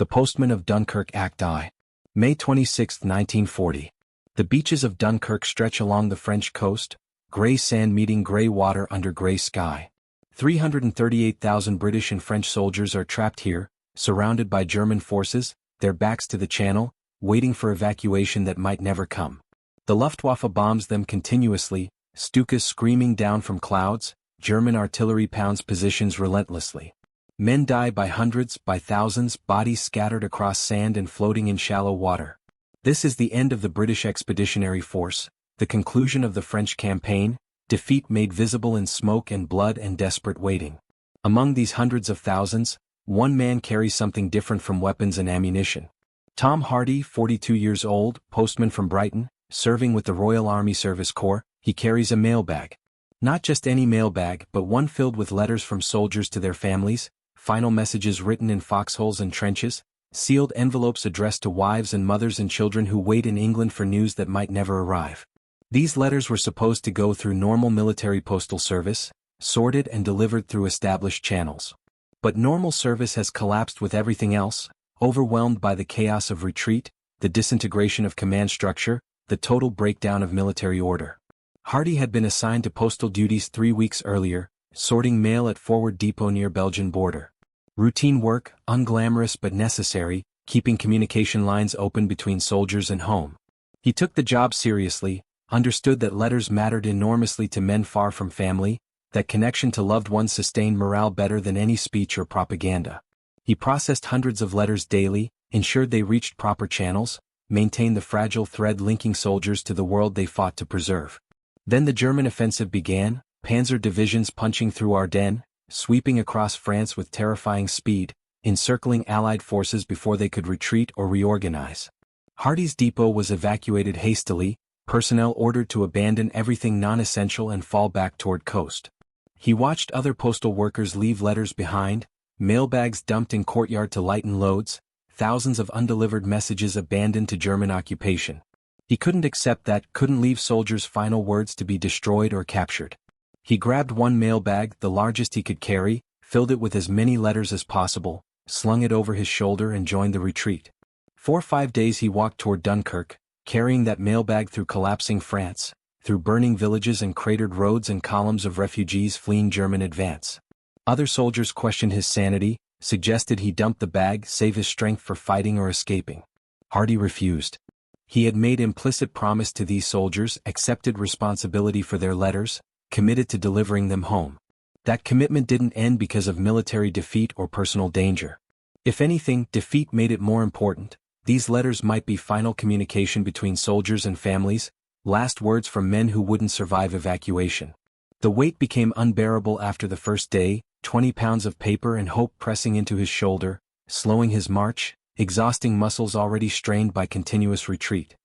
The Postman of Dunkirk Act I. May 26, 1940. The beaches of Dunkirk stretch along the French coast, grey sand meeting grey water under grey sky. 338,000 British and French soldiers are trapped here, surrounded by German forces, their backs to the channel, waiting for evacuation that might never come. The Luftwaffe bombs them continuously, Stukas screaming down from clouds, German artillery pounds positions relentlessly. Men die by hundreds, by thousands, bodies scattered across sand and floating in shallow water. This is the end of the British Expeditionary Force, the conclusion of the French campaign, defeat made visible in smoke and blood and desperate waiting. Among these hundreds of thousands, one man carries something different from weapons and ammunition. Tom Hardy, 42 years old, postman from Brighton, serving with the Royal Army Service Corps, he carries a mailbag. Not just any mailbag, but one filled with letters from soldiers to their families, final messages written in foxholes and trenches, sealed envelopes addressed to wives and mothers and children who wait in England for news that might never arrive. These letters were supposed to go through normal military postal service, sorted and delivered through established channels. But normal service has collapsed with everything else, overwhelmed by the chaos of retreat, the disintegration of command structure, the total breakdown of military order. Hardy had been assigned to postal duties 3 weeks earlier, sorting mail at Forward Depot near Belgian border. Routine work, unglamorous but necessary, keeping communication lines open between soldiers and home. He took the job seriously, understood that letters mattered enormously to men far from family, that connection to loved ones sustained morale better than any speech or propaganda. He processed hundreds of letters daily, ensured they reached proper channels, maintained the fragile thread linking soldiers to the world they fought to preserve. Then the German offensive began, panzer divisions punching through Ardennes, sweeping across France with terrifying speed, encircling Allied forces before they could retreat or reorganize. Hardy's depot was evacuated hastily, personnel ordered to abandon everything non-essential and fall back toward coast. He watched other postal workers leave letters behind, mailbags dumped in courtyard to lighten loads, thousands of undelivered messages abandoned to German occupation. He couldn't accept that, couldn't leave soldiers' final words to be destroyed or captured. He grabbed one mailbag, the largest he could carry, filled it with as many letters as possible, slung it over his shoulder and joined the retreat. 4 or 5 days he walked toward Dunkirk, carrying that mailbag through collapsing France, through burning villages and cratered roads and columns of refugees fleeing German advance. Other soldiers questioned his sanity, suggested he dump the bag, save his strength for fighting or escaping. Hardy refused. He had made implicit promise to these soldiers, accepted responsibility for their letters, committed to delivering them home. That commitment didn't end because of military defeat or personal danger. If anything, defeat made it more important. These letters might be final communication between soldiers and families, last words from men who wouldn't survive evacuation. The weight became unbearable after the first day, 20 pounds of paper and hope pressing into his shoulder, slowing his march, exhausting muscles already strained by continuous retreat.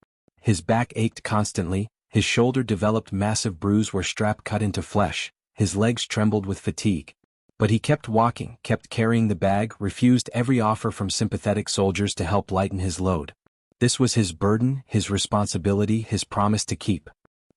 His back ached constantly, his shoulder developed massive bruise where strap cut into flesh, his legs trembled with fatigue. But he kept walking, kept carrying the bag, refused every offer from sympathetic soldiers to help lighten his load. This was his burden, his responsibility, his promise to keep.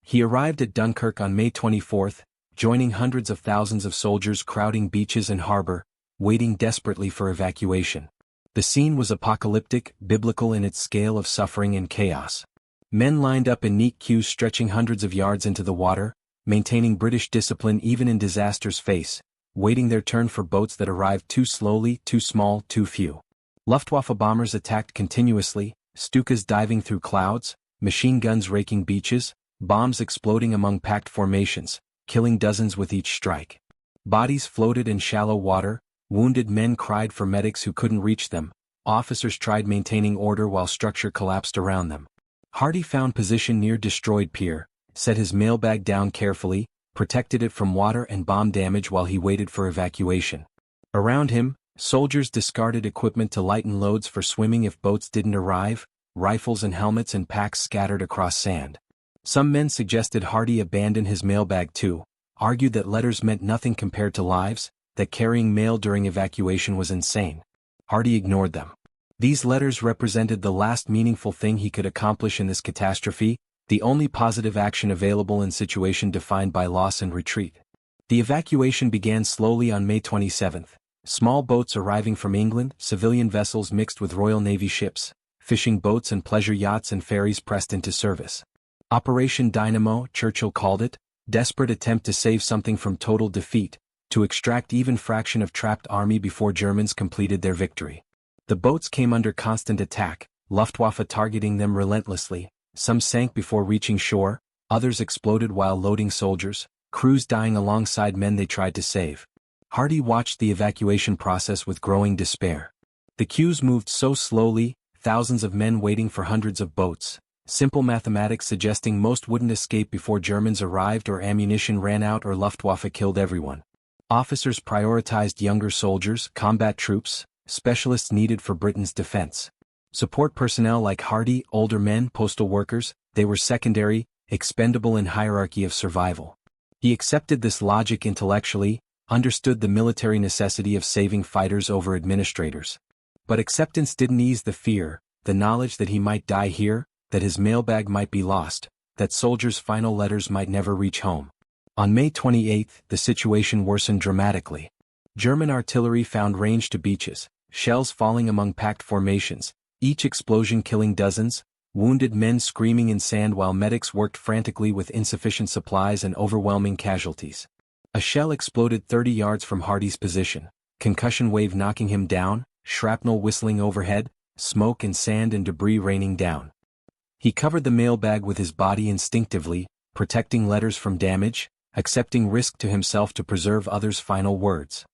He arrived at Dunkirk on May 24, joining hundreds of thousands of soldiers crowding beaches and harbor, waiting desperately for evacuation. The scene was apocalyptic, biblical in its scale of suffering and chaos. Men lined up in neat queues stretching hundreds of yards into the water, maintaining British discipline even in disaster's face, waiting their turn for boats that arrived too slowly, too small, too few. Luftwaffe bombers attacked continuously, Stukas diving through clouds, machine guns raking beaches, bombs exploding among packed formations, killing dozens with each strike. Bodies floated in shallow water, wounded men cried for medics who couldn't reach them, officers tried maintaining order while structure collapsed around them. Hardy found position near destroyed pier, set his mailbag down carefully, protected it from water and bomb damage while he waited for evacuation. Around him, soldiers discarded equipment to lighten loads for swimming if boats didn't arrive, rifles and helmets and packs scattered across sand. Some men suggested Hardy abandon his mailbag too, argued that letters meant nothing compared to lives, that carrying mail during evacuation was insane. Hardy ignored them. These letters represented the last meaningful thing he could accomplish in this catastrophe, the only positive action available in a situation defined by loss and retreat. The evacuation began slowly on May 27, Small boats arriving from England, civilian vessels mixed with Royal Navy ships, fishing boats and pleasure yachts and ferries pressed into service. Operation Dynamo, Churchill called it, desperate attempt to save something from total defeat, to extract even fraction of trapped army before Germans completed their victory. The boats came under constant attack, Luftwaffe targeting them relentlessly. Some sank before reaching shore, others exploded while loading soldiers, crews dying alongside men they tried to save. Hardy watched the evacuation process with growing despair. The queues moved so slowly, thousands of men waiting for hundreds of boats. Simple mathematics suggesting most wouldn't escape before Germans arrived or ammunition ran out or Luftwaffe killed everyone. Officers prioritized younger soldiers, combat troops, specialists needed for Britain's defense. Support personnel like Hardy, older men, postal workers, they were secondary, expendable in hierarchy of survival. He accepted this logic intellectually, understood the military necessity of saving fighters over administrators. But acceptance didn't ease the fear, the knowledge that he might die here, that his mailbag might be lost, that soldiers' final letters might never reach home. On May 28, the situation worsened dramatically. German artillery found range to beaches, shells falling among packed formations, each explosion killing dozens, wounded men screaming in sand while medics worked frantically with insufficient supplies and overwhelming casualties. A shell exploded 30 yards from Hardy's position, concussion wave knocking him down, shrapnel whistling overhead, smoke and sand and debris raining down. He covered the mailbag with his body instinctively, protecting letters from damage, accepting risk to himself to preserve others' final words.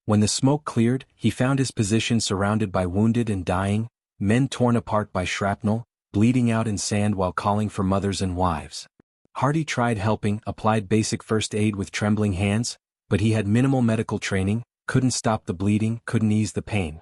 When the smoke cleared, he found his position surrounded by wounded and dying, men torn apart by shrapnel, bleeding out in sand while calling for mothers and wives. Hardy tried helping, applied basic first aid with trembling hands, but he had minimal medical training, couldn't stop the bleeding, couldn't ease the pain.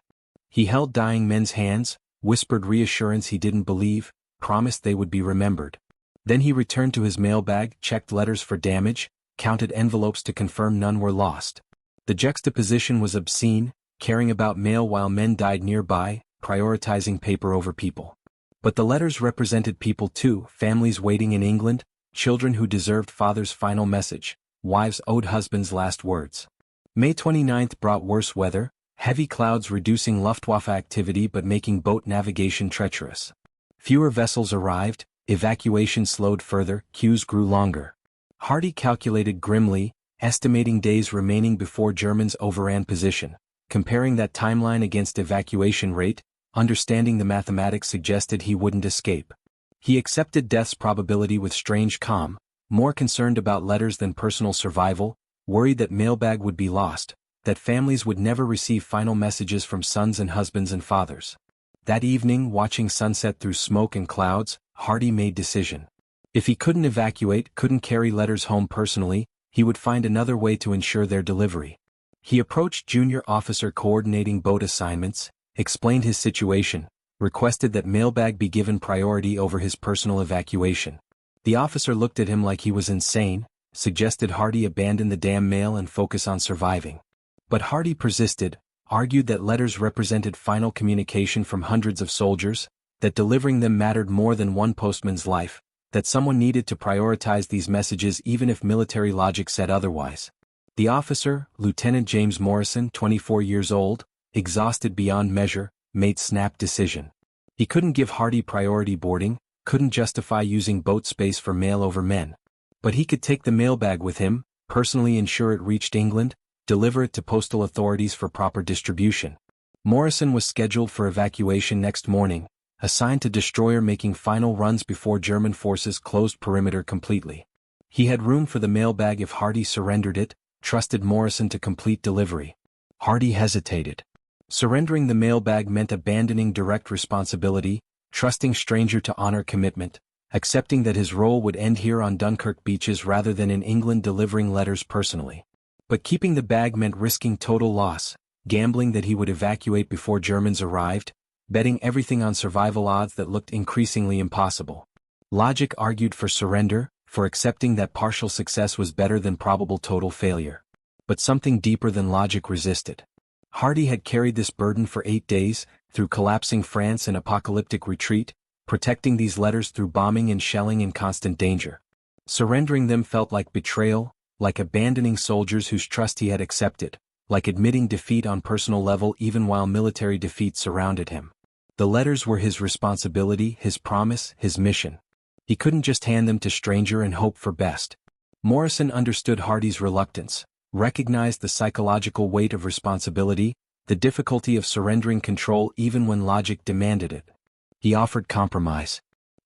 He held dying men's hands, whispered reassurance he didn't believe, promised they would be remembered. Then he returned to his mailbag, checked letters for damage, counted envelopes to confirm none were lost. The juxtaposition was obscene, caring about mail while men died nearby, prioritizing paper over people. But the letters represented people too, families waiting in England, children who deserved father's final message, wives owed husband's last words. May 29 brought worse weather, heavy clouds reducing Luftwaffe activity but making boat navigation treacherous. Fewer vessels arrived, evacuation slowed further, queues grew longer. Hardy calculated grimly, estimating days remaining before Germans overran position, comparing that timeline against evacuation rate, understanding the mathematics suggested he wouldn't escape. He accepted death's probability with strange calm, more concerned about letters than personal survival, worried that mailbag would be lost, that families would never receive final messages from sons and husbands and fathers. That evening, watching sunset through smoke and clouds, Hardy made decision. If he couldn't evacuate, couldn't carry letters home personally, he would find another way to ensure their delivery. He approached junior officer coordinating boat assignments, explained his situation, requested that mailbag be given priority over his personal evacuation. The officer looked at him like he was insane, suggested Hardy abandon the damn mail and focus on surviving. But Hardy persisted, argued that letters represented final communication from hundreds of soldiers, that delivering them mattered more than one postman's life, that someone needed to prioritize these messages even if military logic said otherwise. The officer, Lieutenant James Morrison, 24 years old, exhausted beyond measure, made snap decision. He couldn't give Hardy priority boarding, couldn't justify using boat space for mail over men. But he could take the mailbag with him, personally ensure it reached England, deliver it to postal authorities for proper distribution. Morrison was scheduled for evacuation next morning, assigned to destroyer making final runs before German forces closed perimeter completely. He had room for the mailbag if Hardy surrendered it, trusted Morrison to complete delivery. Hardy hesitated. Surrendering the mailbag meant abandoning direct responsibility, trusting stranger to honor commitment, accepting that his role would end here on Dunkirk beaches rather than in England delivering letters personally. But keeping the bag meant risking total loss, gambling that he would evacuate before Germans arrived, betting everything on survival odds that looked increasingly impossible. Logic argued for surrender, for accepting that partial success was better than probable total failure. But something deeper than logic resisted. Hardy had carried this burden for 8 days, through collapsing France and apocalyptic retreat, protecting these letters through bombing and shelling in constant danger. Surrendering them felt like betrayal, like abandoning soldiers whose trust he had accepted, like admitting defeat on personal level even while military defeat surrounded him. The letters were his responsibility, his promise, his mission. He couldn't just hand them to stranger and hope for best. Morrison understood Hardy's reluctance, recognized the psychological weight of responsibility, the difficulty of surrendering control even when logic demanded it. He offered compromise.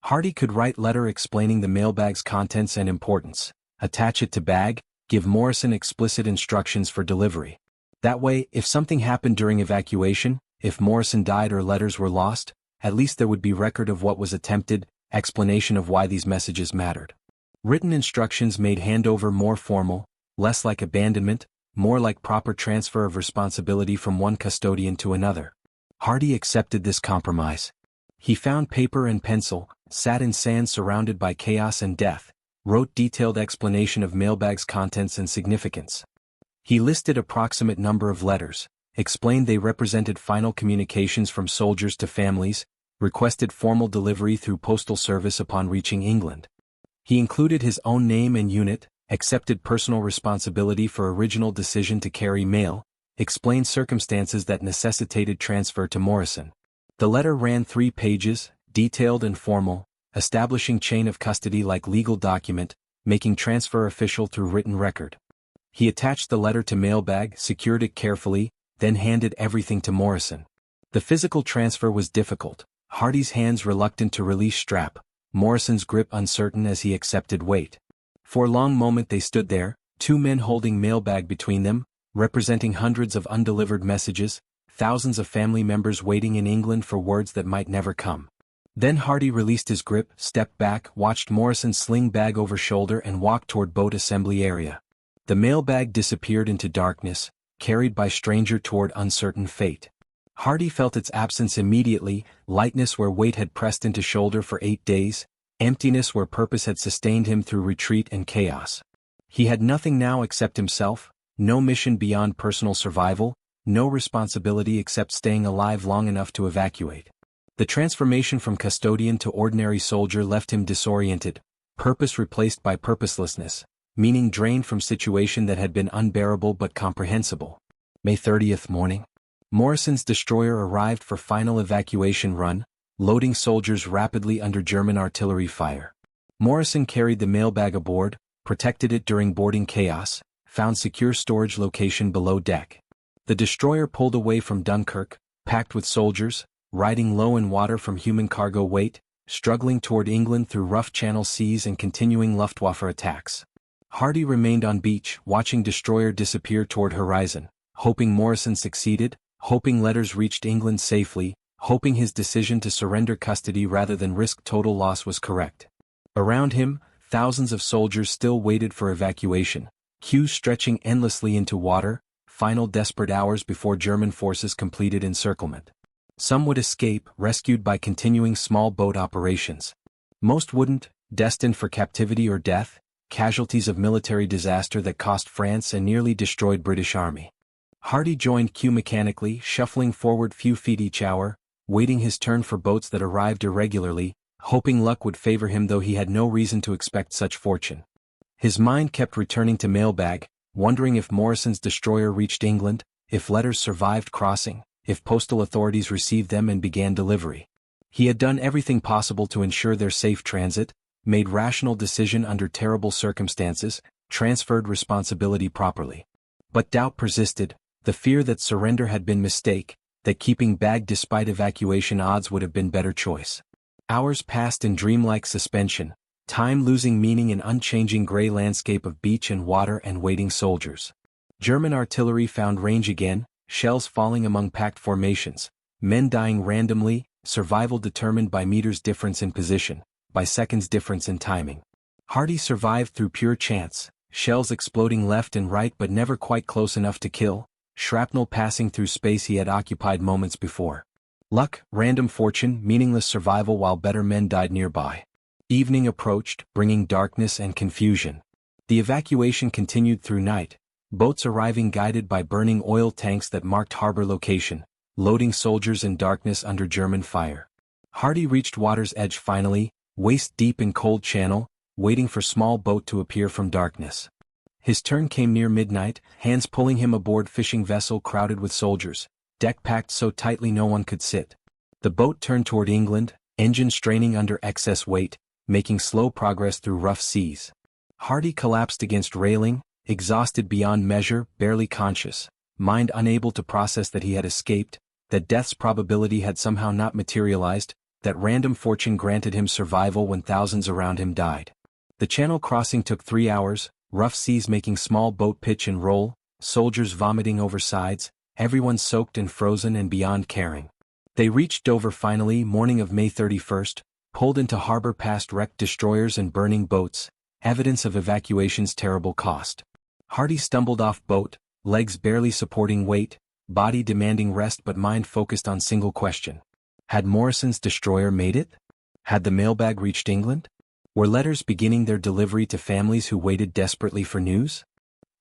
Hardy could write letter explaining the mailbag's contents and importance, attach it to bag, give Morrison explicit instructions for delivery. That way, if something happened during evacuation, if Morrison died or letters were lost, at least there would be record of what was attempted, explanation of why these messages mattered. Written instructions made handover more formal, less like abandonment, more like proper transfer of responsibility from one custodian to another. Hardy accepted this compromise. He found paper and pencil, sat in sand surrounded by chaos and death, wrote detailed explanation of mailbag's contents and significance. He listed approximate number of letters, explained they represented final communications from soldiers to families, requested formal delivery through postal service upon reaching England. He included his own name and unit, accepted personal responsibility for original decision to carry mail, explained circumstances that necessitated transfer to Morrison. The letter ran 3 pages, detailed and formal, establishing chain of custody like legal document, making transfer official through written record. He attached the letter to mailbag, secured it carefully, then handed everything to Morrison. The physical transfer was difficult, Hardy's hands reluctant to release strap, Morrison's grip uncertain as he accepted weight. For a long moment they stood there, 2 men holding mailbag between them, representing hundreds of undelivered messages, thousands of family members waiting in England for words that might never come. Then Hardy released his grip, stepped back, watched Morrison sling bag over shoulder and walk toward boat assembly area. The mailbag disappeared into darkness, carried by stranger toward uncertain fate. Hardy felt its absence immediately, lightness where weight had pressed into shoulder for 8 days, emptiness where purpose had sustained him through retreat and chaos. He had nothing now except himself, no mission beyond personal survival, no responsibility except staying alive long enough to evacuate. The transformation from custodian to ordinary soldier left him disoriented, purpose replaced by purposelessness, meaning drained from situation that had been unbearable but comprehensible. May 30th morning. Morrison's destroyer arrived for final evacuation run, loading soldiers rapidly under German artillery fire. Morrison carried the mailbag aboard, protected it during boarding chaos, found secure storage location below deck. The destroyer pulled away from Dunkirk, packed with soldiers, riding low in water from human cargo weight, struggling toward England through rough Channel seas and continuing Luftwaffe attacks. Hardy remained on beach, watching destroyer disappear toward horizon, hoping Morrison succeeded, hoping letters reached England safely, hoping his decision to surrender custody rather than risk total loss was correct. Around him, thousands of soldiers still waited for evacuation, queues stretching endlessly into water, final desperate hours before German forces completed encirclement. Some would escape, rescued by continuing small boat operations. Most wouldn't, destined for captivity or death, casualties of military disaster that cost France and nearly destroyed British Army. Hardy joined queue mechanically, shuffling forward few feet each hour, waiting his turn for boats that arrived irregularly, hoping luck would favor him though he had no reason to expect such fortune. His mind kept returning to mailbag, wondering if Morrison's destroyer reached England, if letters survived crossing, if postal authorities received them and began delivery. He had done everything possible to ensure their safe transit, made rational decision under terrible circumstances, transferred responsibility properly. But doubt persisted, the fear that surrender had been mistake, that keeping bag despite evacuation odds would have been better choice. Hours passed in dreamlike suspension, time losing meaning in unchanging gray landscape of beach and water and waiting soldiers. German artillery found range again, shells falling among packed formations, men dying randomly, survival determined by meters difference in position, by seconds difference in timing. Hardy survived through pure chance, shells exploding left and right but never quite close enough to kill, shrapnel passing through space he had occupied moments before. Luck, random fortune, meaningless survival while better men died nearby. Evening approached, bringing darkness and confusion. The evacuation continued through night, boats arriving guided by burning oil tanks that marked harbor location, loading soldiers in darkness under German fire. Hardy reached water's edge finally, waist deep in cold channel, waiting for small boat to appear from darkness. His turn came near midnight, hands pulling him aboard fishing vessel crowded with soldiers, deck packed so tightly no one could sit. The boat turned toward England, engine straining under excess weight, making slow progress through rough seas. Hardy collapsed against railing, exhausted beyond measure, barely conscious, mind unable to process that he had escaped, that death's probability had somehow not materialized, that random fortune granted him survival when thousands around him died. The channel crossing took 3 hours, rough seas making small boat pitch and roll, soldiers vomiting over sides, everyone soaked and frozen and beyond caring. They reached Dover finally, morning of May 31st, pulled into harbor past wrecked destroyers and burning boats, evidence of evacuation's terrible cost. Hardy stumbled off boat, legs barely supporting weight, body demanding rest but mind focused on single question. Had Morrison's destroyer made it? Had the mailbag reached England? Were letters beginning their delivery to families who waited desperately for news?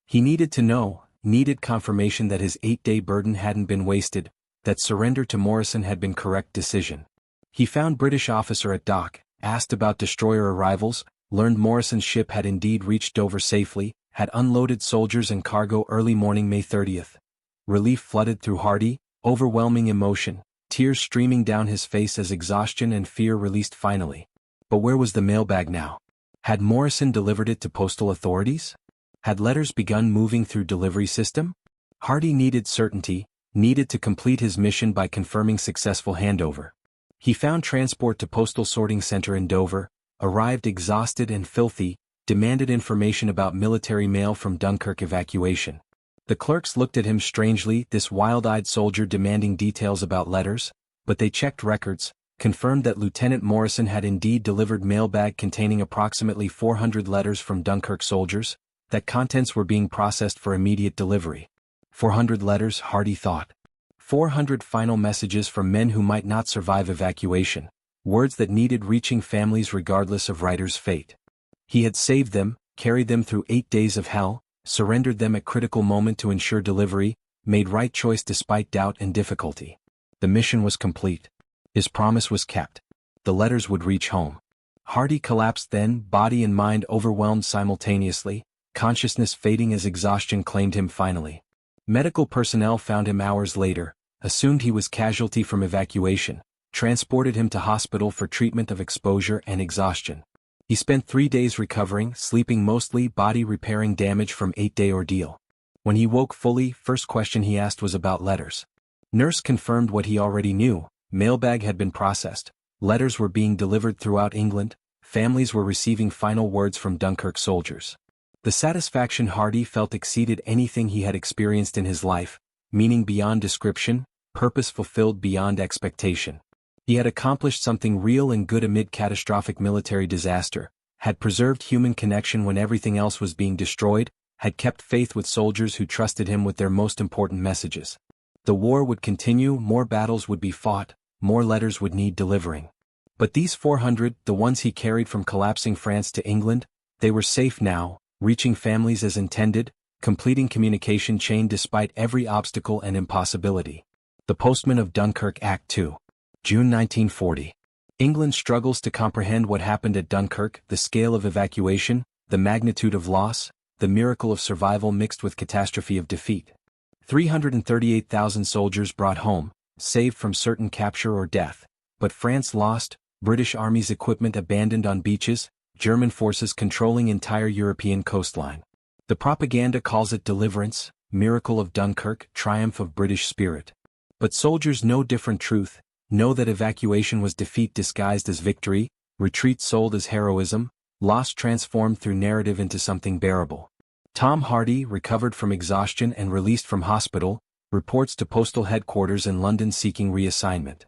He needed to know, needed confirmation that his 8-day burden hadn't been wasted, that surrender to Morrison had been correct decision. He found British officer at dock, asked about destroyer arrivals, learned Morrison's ship had indeed reached Dover safely, had unloaded soldiers and cargo early morning May 30th. Relief flooded through Hardy, overwhelming emotion, tears streaming down his face as exhaustion and fear released finally. But where was the mailbag now? Had Morrison delivered it to postal authorities? Had letters begun moving through delivery system? Hardy needed certainty, needed to complete his mission by confirming successful handover. He found transport to postal sorting center in Dover, arrived exhausted and filthy, demanded information about military mail from Dunkirk evacuation. The clerks looked at him strangely, this wild-eyed soldier demanding details about letters, but they checked records, confirmed that Lieutenant Morrison had indeed delivered mailbag containing approximately 400 letters from Dunkirk soldiers, that contents were being processed for immediate delivery. 400 letters, Hardy thought. 400 final messages from men who might not survive evacuation, words that needed reaching families regardless of writer's fate. He had saved them, carried them through 8 days of hell, surrendered them at critical moment to ensure delivery, made right choice despite doubt and difficulty. The mission was complete. His promise was kept. The letters would reach home. Hardy collapsed then, body and mind overwhelmed simultaneously, consciousness fading as exhaustion claimed him finally. Medical personnel found him hours later, assumed he was casualty from evacuation, transported him to hospital for treatment of exposure and exhaustion. He spent 3 days recovering, sleeping mostly, body repairing damage from 8-day ordeal. When he woke fully, first question he asked was about letters. Nurse confirmed what he already knew, mailbag had been processed, letters were being delivered throughout England, families were receiving final words from Dunkirk soldiers. The satisfaction Hardy felt exceeded anything he had experienced in his life, meaning beyond description, purpose fulfilled beyond expectation. He had accomplished something real and good amid catastrophic military disaster, had preserved human connection when everything else was being destroyed, had kept faith with soldiers who trusted him with their most important messages. The war would continue, more battles would be fought, more letters would need delivering. But these 400, the ones he carried from collapsing France to England, they were safe now, reaching families as intended, completing communication chain despite every obstacle and impossibility. The Postman of Dunkirk Act 2. June 1940. England struggles to comprehend what happened at Dunkirk, the scale of evacuation, the magnitude of loss, the miracle of survival mixed with catastrophe of defeat. 338,000 soldiers brought home, saved from certain capture or death, but France lost, British Army's equipment abandoned on beaches, German forces controlling entire European coastline. The propaganda calls it deliverance, miracle of Dunkirk, triumph of British spirit. But soldiers know different truth, know that evacuation was defeat disguised as victory, retreat sold as heroism, loss transformed through narrative into something bearable. Tom Hardy, recovered from exhaustion and released from hospital, reports to postal headquarters in London seeking reassignment.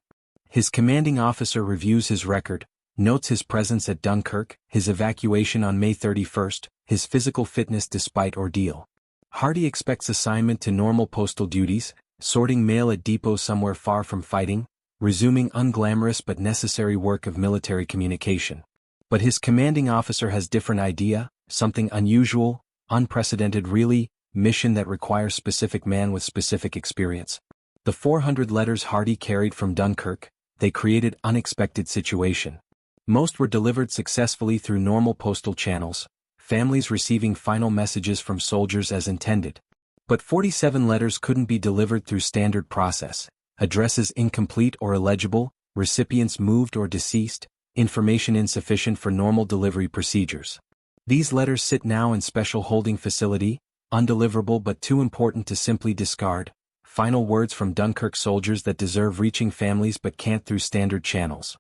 His commanding officer reviews his record, notes his presence at Dunkirk, his evacuation on May 31st, his physical fitness despite ordeal. Hardy expects assignment to normal postal duties, sorting mail at depot somewhere far from fighting, resuming unglamorous but necessary work of military communication. But his commanding officer has different idea, something unusual, unprecedented really, mission that requires specific man with specific experience. The 400 letters Hardy carried from Dunkirk, they created unexpected situation. Most were delivered successfully through normal postal channels, families receiving final messages from soldiers as intended. But 47 letters couldn't be delivered through standard process, addresses incomplete or illegible, recipients moved or deceased, information insufficient for normal delivery procedures. These letters sit now in special holding facility, undeliverable but too important to simply discard, final words from Dunkirk soldiers that deserve reaching families but can't through standard channels.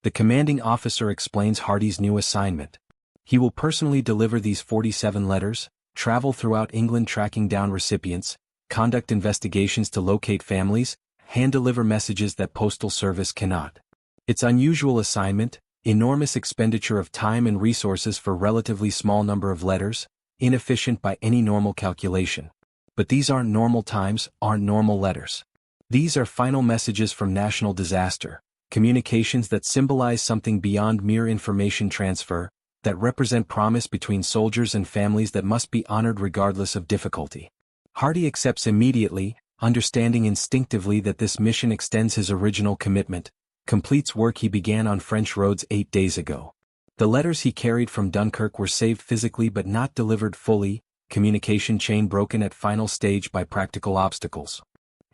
The commanding officer explains Hardy's new assignment. He will personally deliver these 47 letters, travel throughout England tracking down recipients, conduct investigations to locate families, hand-deliver messages that postal service cannot. It's unusual assignment, enormous expenditure of time and resources for relatively small number of letters, inefficient by any normal calculation. But these aren't normal times, aren't normal letters. These are final messages from national disaster, communications that symbolize something beyond mere information transfer, that represent promise between soldiers and families that must be honored regardless of difficulty. Hardy accepts immediately, understanding instinctively that this mission extends his original commitment, completes work he began on French roads 8 days ago. The letters he carried from Dunkirk were saved physically but not delivered fully, communication chain broken at final stage by practical obstacles.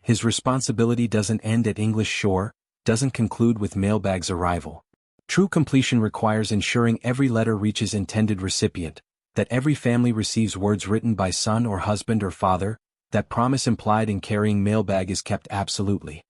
His responsibility doesn't end at English shore, doesn't conclude with mailbag's arrival. True completion requires ensuring every letter reaches intended recipient, that every family receives words written by son or husband or father, that promise implied in carrying mailbag is kept absolutely.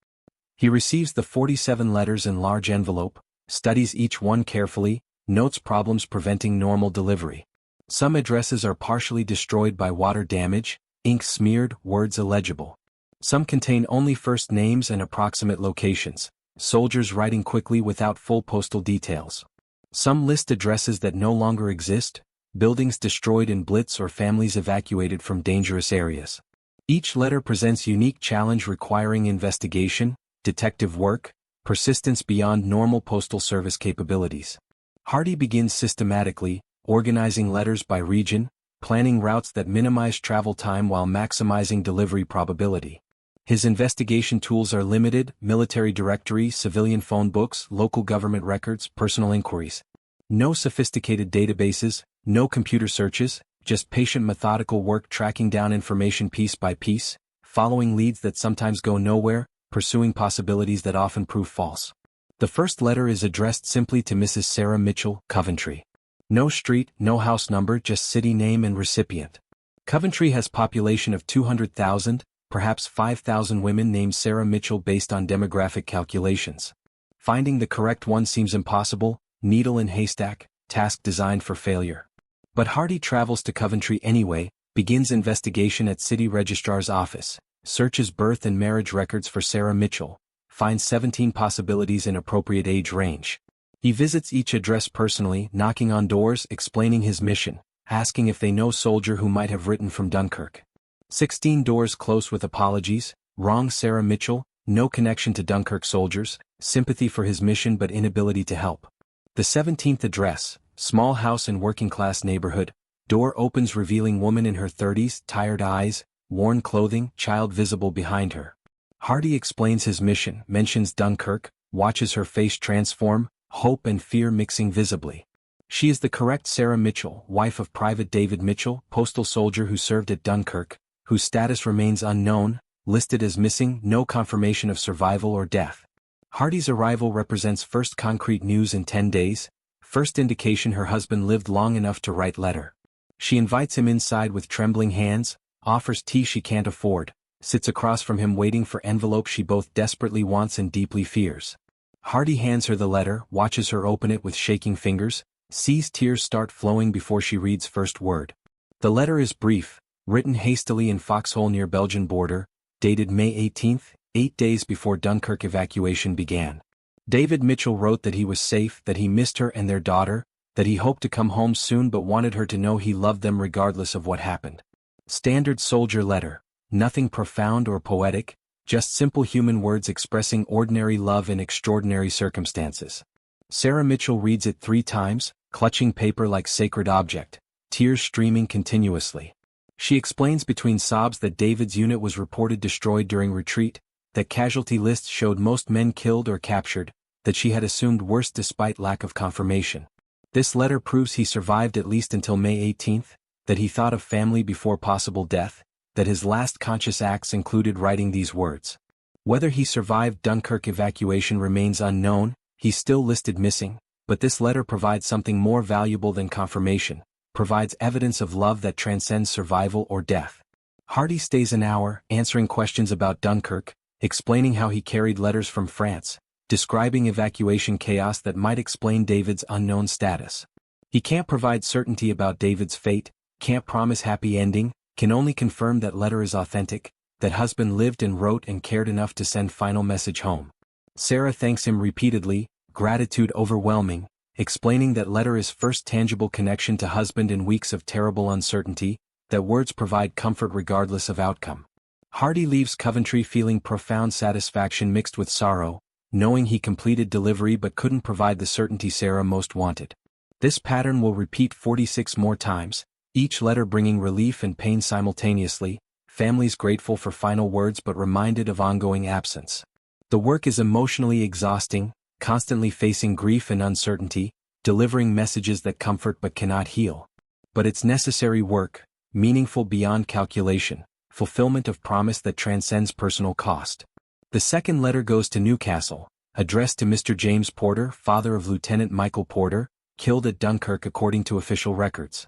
He receives the 47 letters in large envelope, studies each one carefully, notes problems preventing normal delivery. Some addresses are partially destroyed by water damage, ink smeared, words illegible. Some contain only first names and approximate locations, soldiers writing quickly without full postal details. Some list addresses that no longer exist, buildings destroyed in blitz or families evacuated from dangerous areas. Each letter presents unique challenge requiring investigation, detective work, persistence beyond normal postal service capabilities. Hardy begins systematically, organizing letters by region, planning routes that minimize travel time while maximizing delivery probability. His investigation tools are limited: military directory, civilian phone books, local government records, personal inquiries. No sophisticated databases, no computer searches, just patient methodical work tracking down information piece by piece, following leads that sometimes go nowhere, pursuing possibilities that often prove false. The first letter is addressed simply to Mrs. Sarah Mitchell, Coventry. No street, no house number, just city name and recipient. Coventry has population of 200,000, perhaps 5,000 women named Sarah Mitchell based on demographic calculations. Finding the correct one seems impossible, needle in haystack, task designed for failure. But Hardy travels to Coventry anyway, begins investigation at City Registrar's office, searches birth and marriage records for Sarah Mitchell, finds 17 possibilities in appropriate age range. He visits each address personally, knocking on doors, explaining his mission, asking if they know soldier who might have written from Dunkirk. 16 doors close with apologies: wrong Sarah Mitchell, no connection to Dunkirk soldiers, sympathy for his mission but inability to help. The 17th address, small house in working-class neighborhood, door opens revealing woman in her 30s, tired eyes, worn clothing, child visible behind her. Hardy explains his mission, mentions Dunkirk, watches her face transform, hope and fear mixing visibly. She is the correct Sarah Mitchell, wife of Private David Mitchell, postal soldier who served at Dunkirk, whose status remains unknown, listed as missing, no confirmation of survival or death. Hardy's arrival represents first concrete news in 10 days, first indication her husband lived long enough to write letter. She invites him inside with trembling hands, offers tea she can't afford, sits across from him waiting for envelope she both desperately wants and deeply fears. Hardy hands her the letter, watches her open it with shaking fingers, sees tears start flowing before she reads first word. The letter is brief, written hastily in foxhole near Belgian border, dated May 18, 8 days before Dunkirk evacuation began. David Mitchell wrote that he was safe, that he missed her and their daughter, that he hoped to come home soon but wanted her to know he loved them regardless of what happened. Standard soldier letter, nothing profound or poetic, just simple human words expressing ordinary love in extraordinary circumstances. Sarah Mitchell reads it 3 times, clutching paper like sacred object, tears streaming continuously. She explains between sobs that David's unit was reported destroyed during retreat, that casualty lists showed most men killed or captured, that she had assumed worse despite lack of confirmation. This letter proves he survived at least until May 18, that he thought of family before possible death, that his last conscious acts included writing these words. Whether he survived Dunkirk evacuation remains unknown, he's still listed missing, but this letter provides something more valuable than confirmation, provides evidence of love that transcends survival or death. Hardy stays an hour, answering questions about Dunkirk, explaining how he carried letters from France, describing evacuation chaos that might explain David's unknown status. He can't provide certainty about David's fate, can't promise happy ending, can only confirm that letter is authentic, that husband lived and wrote and cared enough to send final message home. Sarah thanks him repeatedly, gratitude overwhelming, explaining that letter is first tangible connection to husband in weeks of terrible uncertainty, that words provide comfort regardless of outcome. Hardy leaves Coventry feeling profound satisfaction mixed with sorrow, knowing he completed delivery but couldn't provide the certainty Sarah most wanted. This pattern will repeat 46 more times, each letter bringing relief and pain simultaneously, families grateful for final words but reminded of ongoing absence. The work is emotionally exhausting, constantly facing grief and uncertainty, delivering messages that comfort but cannot heal. But it's necessary work, meaningful beyond calculation, fulfillment of promise that transcends personal cost. The second letter goes to Newcastle, addressed to Mr. James Porter, father of Lieutenant Michael Porter, killed at Dunkirk according to official records.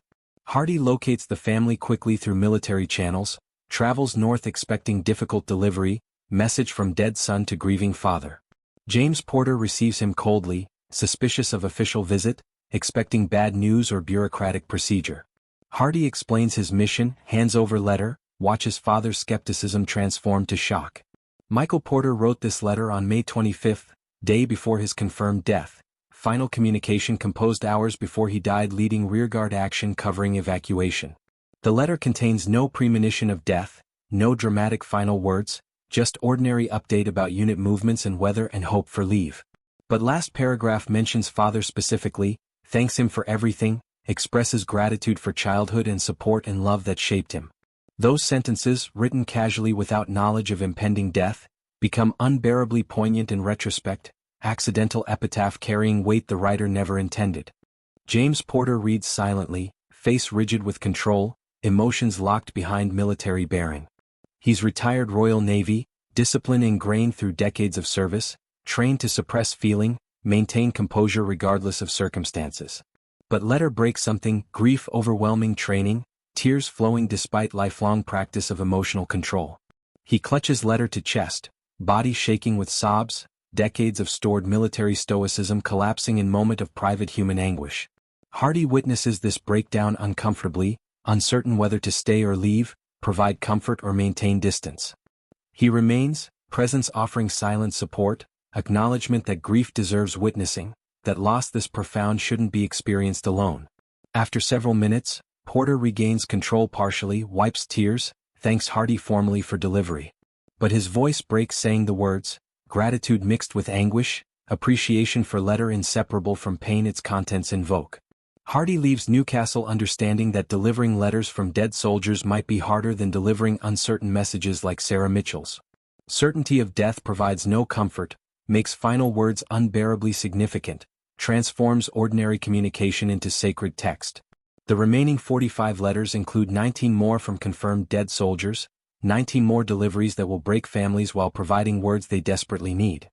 Hardy locates the family quickly through military channels, travels north expecting difficult delivery, message from dead son to grieving father. James Porter receives him coldly, suspicious of official visit, expecting bad news or bureaucratic procedure. Hardy explains his mission, hands over letter, watches father's skepticism transform to shock. Michael Porter wrote this letter on May 25, day before his confirmed death. Final communication composed hours before he died leading rearguard action covering evacuation. The letter contains no premonition of death, no dramatic final words, just ordinary update about unit movements and weather and hope for leave. But last paragraph mentions father specifically, thanks him for everything, expresses gratitude for childhood and support and love that shaped him. Those sentences, written casually without knowledge of impending death, become unbearably poignant in retrospect, accidental epitaph carrying weight the writer never intended. James Porter reads silently, face rigid with control, emotions locked behind military bearing. He's retired Royal Navy, discipline ingrained through decades of service, trained to suppress feeling, maintain composure regardless of circumstances. But letter breaks something, grief overwhelming training, tears flowing despite lifelong practice of emotional control. He clutches letter to chest, body shaking with sobs, decades of stored military stoicism collapsing in moment of private human anguish. Hardy witnesses this breakdown uncomfortably, uncertain whether to stay or leave, provide comfort or maintain distance. He remains, presence offering silent support, acknowledgement that grief deserves witnessing, that loss this profound shouldn't be experienced alone. After several minutes, Porter regains control partially, wipes tears, thanks Hardy formally for delivery. But his voice breaks saying the words, gratitude mixed with anguish, appreciation for letter inseparable from pain its contents invoke. Hardy leaves Newcastle understanding that delivering letters from dead soldiers might be harder than delivering uncertain messages like Sarah Mitchell's. Certainty of death provides no comfort, makes final words unbearably significant, transforms ordinary communication into sacred text. The remaining 45 letters include 19 more from confirmed dead soldiers, 19 more deliveries that will break families while providing words they desperately need.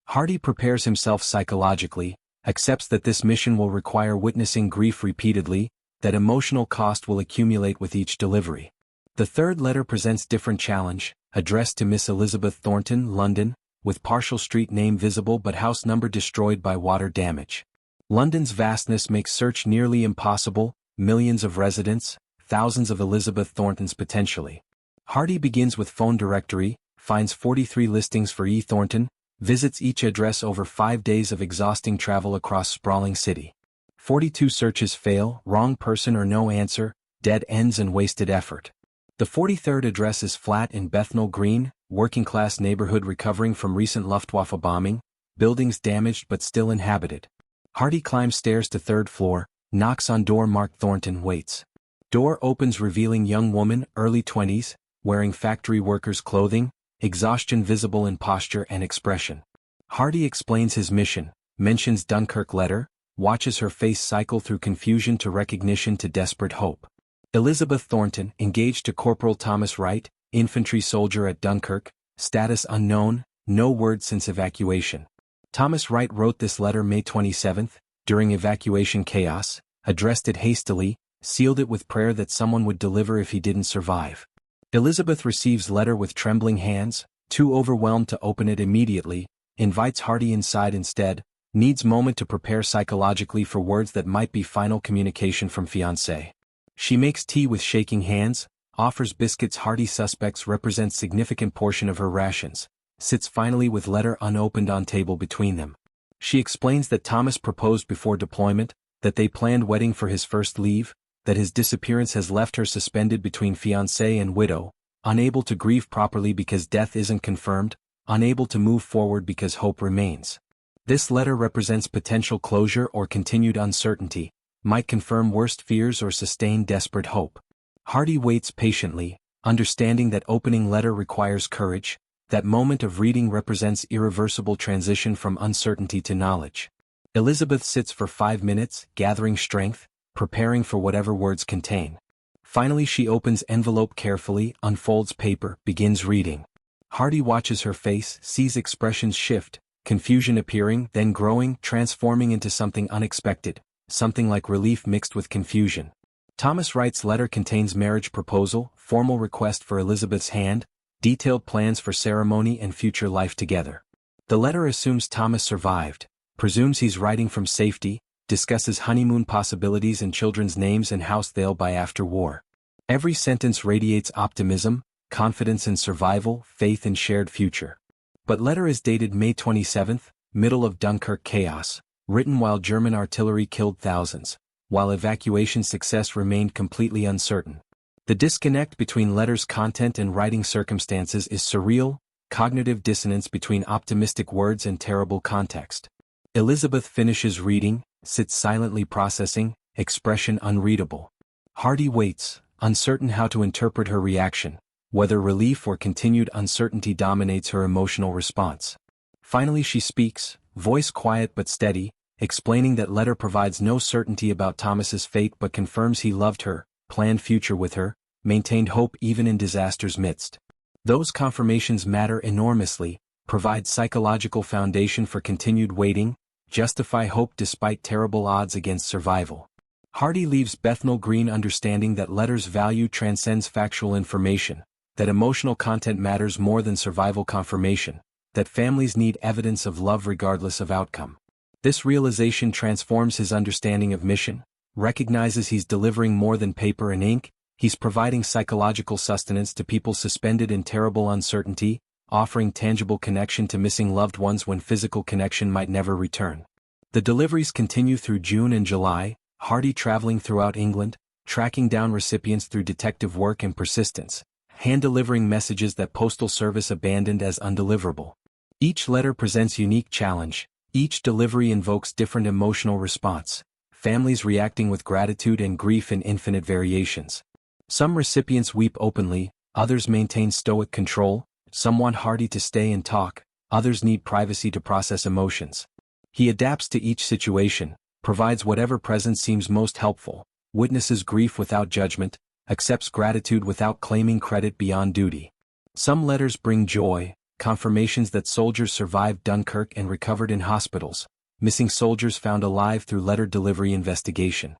Hardy prepares himself psychologically, accepts that this mission will require witnessing grief repeatedly, that emotional cost will accumulate with each delivery. The third letter presents different challenge, addressed to Miss Elizabeth Thornton, London, with partial street name visible but house number destroyed by water damage. London's vastness makes search nearly impossible, millions of residents, thousands of Elizabeth Thorntons potentially. Hardy begins with phone directory, finds 43 listings for E. Thornton, visits each address over 5 days of exhausting travel across sprawling city. 42 searches fail, wrong person or no answer, dead ends and wasted effort. The 43rd address is flat in Bethnal Green, working-class neighborhood recovering from recent Luftwaffe bombing, buildings damaged but still inhabited. Hardy climbs stairs to 3rd floor, knocks on door marked Thornton, waits. Door opens revealing young woman, early 20s, wearing factory workers' clothing, exhaustion visible in posture and expression. Hardy explains his mission, mentions Dunkirk letter, watches her face cycle through confusion to recognition to desperate hope. Elizabeth Thornton, engaged to Corporal Thomas Wright, infantry soldier at Dunkirk, status unknown, no word since evacuation. Thomas Wright wrote this letter May 27, during evacuation chaos, addressed it hastily, sealed it with prayer that someone would deliver if he didn't survive. Elizabeth receives letter with trembling hands, too overwhelmed to open it immediately, invites Hardy inside instead, needs moment to prepare psychologically for words that might be final communication from fiancé. She makes tea with shaking hands, offers biscuits. Hardy suspects represent significant portion of her rations, sits finally with letter unopened on table between them. She explains that Thomas proposed before deployment, that they planned wedding for his first leave, that his disappearance has left her suspended between fiancé and widow, unable to grieve properly because death isn't confirmed, unable to move forward because hope remains. This letter represents potential closure or continued uncertainty, might confirm worst fears or sustain desperate hope. Hardy waits patiently, understanding that opening letter requires courage, that moment of reading represents irreversible transition from uncertainty to knowledge. Elizabeth sits for 5 minutes, gathering strength, preparing for whatever words contain. Finally she opens envelope carefully, unfolds paper, begins reading. Hardy watches her face, sees expressions shift, confusion appearing, then growing, transforming into something unexpected, something like relief mixed with confusion. Thomas Wright's letter contains marriage proposal, formal request for Elizabeth's hand, detailed plans for ceremony and future life together. The letter assumes Thomas survived, presumes he's writing from safety, discusses honeymoon possibilities and children's names and house they'll buy after war. Every sentence radiates optimism, confidence in survival, faith in shared future. But letter is dated May 27, middle of Dunkirk chaos, written while German artillery killed thousands, while evacuation success remained completely uncertain. The disconnect between letter's content and writing circumstances is surreal, cognitive dissonance between optimistic words and terrible context. Elizabeth finishes reading, sits silently processing, expression unreadable. Hardy waits, uncertain how to interpret her reaction, whether relief or continued uncertainty dominates her emotional response. Finally she speaks, voice quiet but steady, explaining that letter provides no certainty about Thomas's fate but confirms he loved her, planned future with her, maintained hope even in disaster's midst. Those confirmations matter enormously, provide psychological foundation for continued waiting, justify hope despite terrible odds against survival. Hardy leaves Bethnal Green understanding that letter's value transcends factual information, that emotional content matters more than survival confirmation, that families need evidence of love regardless of outcome. This realization transforms his understanding of mission, recognizes he's delivering more than paper and ink, he's providing psychological sustenance to people suspended in terrible uncertainty, offering tangible connection to missing loved ones when physical connection might never return. The deliveries continue through June and July, Hardy traveling throughout England, tracking down recipients through detective work and persistence, hand-delivering messages that Postal Service abandoned as undeliverable. Each letter presents unique challenge, each delivery invokes different emotional response, families reacting with gratitude and grief in infinite variations. Some recipients weep openly, others maintain stoic control, some want Hardy to stay and talk, others need privacy to process emotions. He adapts to each situation, provides whatever presence seems most helpful, witnesses grief without judgment, accepts gratitude without claiming credit beyond duty. Some letters bring joy, confirmations that soldiers survived Dunkirk and recovered in hospitals, missing soldiers found alive through letter delivery investigation.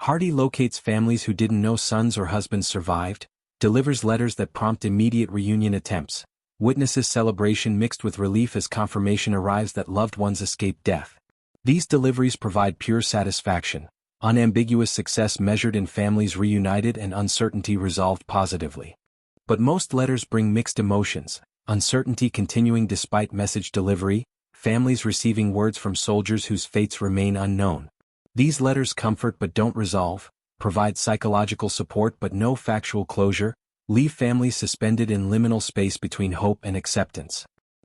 Hardy locates families who didn't know sons or husbands survived, delivers letters that prompt immediate reunion attempts, witnesses celebration mixed with relief as confirmation arrives that loved ones escaped death. These deliveries provide pure satisfaction, unambiguous success measured in families reunited and uncertainty resolved positively. But most letters bring mixed emotions, uncertainty continuing despite message delivery, families receiving words from soldiers whose fates remain unknown. These letters comfort but don't resolve, provide psychological support but no factual closure, leave families suspended in liminal space between hope and acceptance.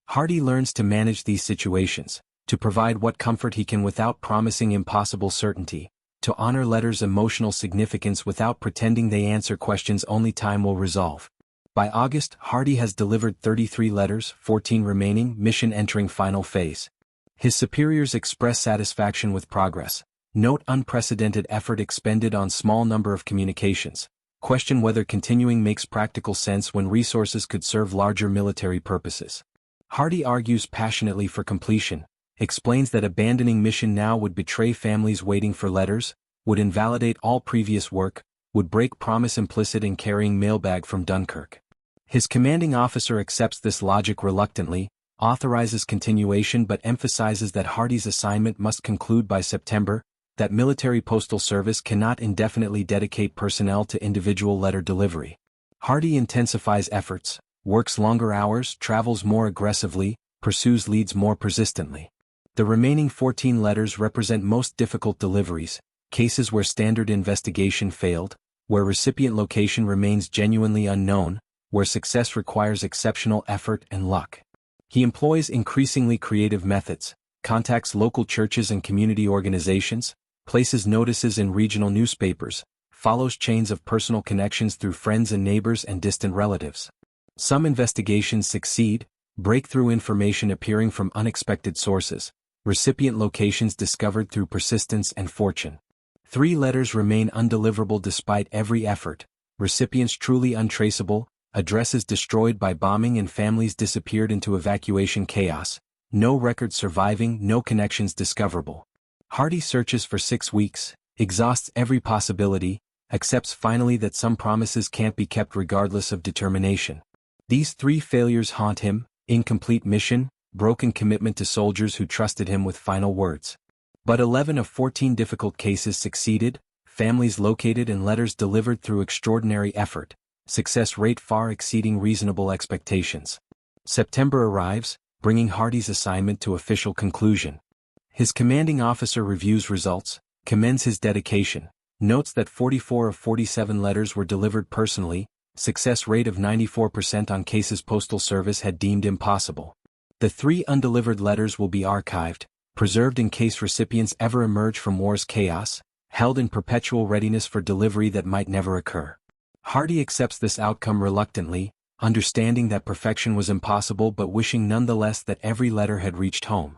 Hardy learns to manage these situations, to provide what comfort he can without promising impossible certainty, to honor letters' emotional significance without pretending they answer questions only time will resolve. By August, Hardy has delivered 33 letters, 14 remaining, mission entering final phase. His superiors express satisfaction with progress, Note unprecedented effort expended on small number of communications. Question whether continuing makes practical sense when resources could serve larger military purposes. Hardy argues passionately for completion, explains that abandoning mission now would betray families waiting for letters, would invalidate all previous work, would break promise implicit in carrying mailbag from Dunkirk. His commanding officer accepts this logic reluctantly, authorizes continuation but emphasizes that Hardy's assignment must conclude by September, that military postal service cannot indefinitely dedicate personnel to individual letter delivery. Hardy intensifies efforts, works longer hours, travels more aggressively, pursues leads more persistently. The remaining 14 letters represent most difficult deliveries, cases where standard investigation failed, where recipient location remains genuinely unknown, where success requires exceptional effort and luck. He employs increasingly creative methods, contacts local churches and community organizations, places notices in regional newspapers, follows chains of personal connections through friends and neighbors and distant relatives. Some investigations succeed, breakthrough information appearing from unexpected sources, recipient locations discovered through persistence and fortune. 3 letters remain undeliverable despite every effort, recipients truly untraceable, addresses destroyed by bombing and families disappeared into evacuation chaos, no records surviving, no connections discoverable. Hardy searches for 6 weeks, exhausts every possibility, accepts finally that some promises can't be kept regardless of determination. These 3 failures haunt him: incomplete mission, broken commitment to soldiers who trusted him with final words. But 11 of 14 difficult cases succeeded, families located and letters delivered through extraordinary effort, success rate far exceeding reasonable expectations. September arrives, bringing Hardy's assignment to official conclusion. His commanding officer reviews results, commends his dedication, notes that 44 of 47 letters were delivered personally, success rate of 94% on cases postal service had deemed impossible. The 3 undelivered letters will be archived, preserved in case recipients ever emerge from war's chaos, held in perpetual readiness for delivery that might never occur. Hardy accepts this outcome reluctantly, understanding that perfection was impossible but wishing nonetheless that every letter had reached home.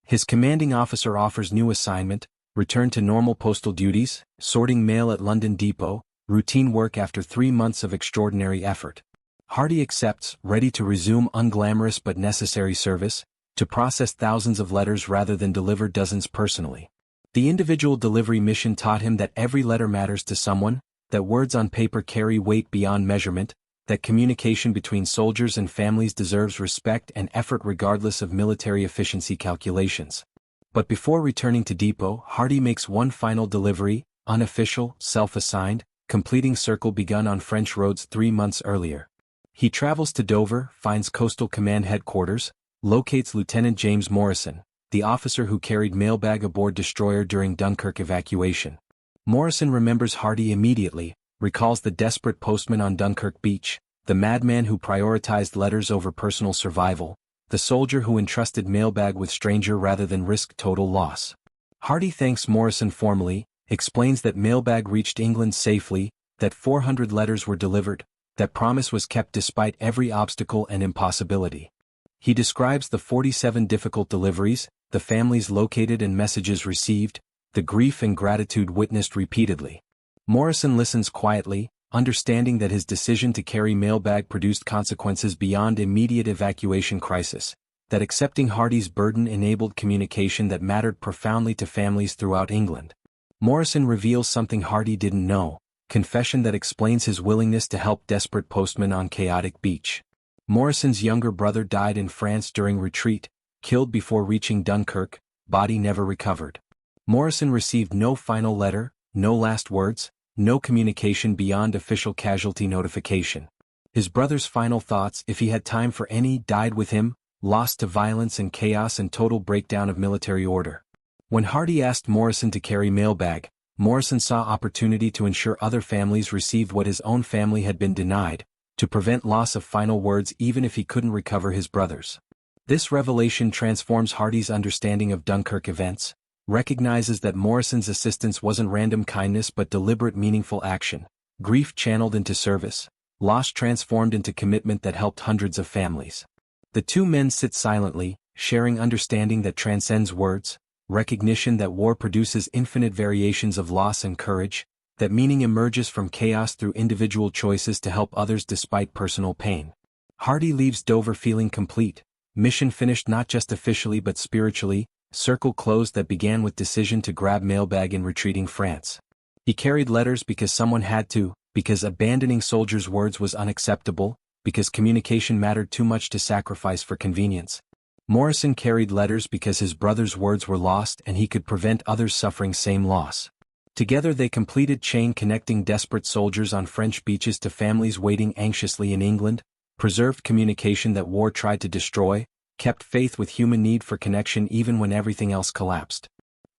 His commanding officer offers new assignment, return to normal postal duties, sorting mail at London Depot, routine work after 3 months of extraordinary effort. Hardy accepts, ready to resume unglamorous but necessary service, to process thousands of letters rather than deliver dozens personally. The individual delivery mission taught him that every letter matters to someone, that words on paper carry weight beyond measurement, that communication between soldiers and families deserves respect and effort regardless of military efficiency calculations. But before returning to Depot, Hardy makes one final delivery, unofficial, self-assigned, completing circle begun on French roads 3 months earlier. He travels to Dover, finds Coastal Command headquarters, locates Lieutenant James Morrison, the officer who carried mailbag aboard destroyer during Dunkirk evacuation. Morrison remembers Hardy immediately, recalls the desperate postman on Dunkirk beach, the madman who prioritized letters over personal survival, the soldier who entrusted mailbag with stranger rather than risk total loss. Hardy thanks Morrison formally, explains that mailbag reached England safely, that 400 letters were delivered, that promise was kept despite every obstacle and impossibility. He describes the 47 difficult deliveries, the families located and messages received, the grief and gratitude witnessed repeatedly. Morrison listens quietly, understanding that his decision to carry mailbag produced consequences beyond immediate evacuation crisis, that accepting Hardy's burden enabled communication that mattered profoundly to families throughout England. Morrison reveals something Hardy didn't know, confession that explains his willingness to help desperate postmen on chaotic beach. Morrison's younger brother died in France during retreat, killed before reaching Dunkirk, body never recovered. Morrison received no final letter, no last words, no communication beyond official casualty notification. His brother's final thoughts, if he had time for any, died with him, lost to violence and chaos and total breakdown of military order. When Hardy asked Morrison to carry mailbag, Morrison saw opportunity to ensure other families received what his own family had been denied, to prevent loss of final words even if he couldn't recover his brother's. This revelation transforms Hardy's understanding of Dunkirk events, recognizes that Morrison's assistance wasn't random kindness but deliberate meaningful action, grief channeled into service, loss transformed into commitment that helped hundreds of families. The 2 men sit silently, sharing understanding that transcends words, recognition that war produces infinite variations of loss and courage, that meaning emerges from chaos through individual choices to help others despite personal pain. Hardy leaves Dover feeling complete, mission finished not just officially but spiritually, circle closed that began with decision to grab mailbag in retreating France. He carried letters because someone had to, because abandoning soldiers' words was unacceptable, because communication mattered too much to sacrifice for convenience. Morrison carried letters because his brother's words were lost and he could prevent others suffering same loss. Together they completed chain connecting desperate soldiers on French beaches to families waiting anxiously in England, preserved communication that war tried to destroy, kept faith with human need for connection even when everything else collapsed.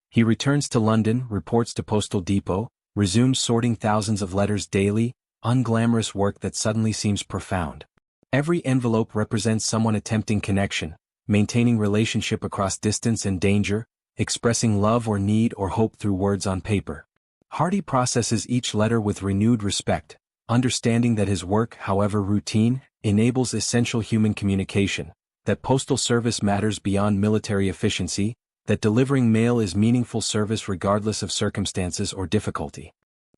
He returns to London, reports to Postal Depot, resumes sorting thousands of letters daily, unglamorous work that suddenly seems profound. Every envelope represents someone attempting connection, maintaining relationship across distance and danger, expressing love or need or hope through words on paper. Hardy processes each letter with renewed respect, understanding that his work, however routine, enables essential human communication, that postal service matters beyond military efficiency, that delivering mail is meaningful service regardless of circumstances or difficulty.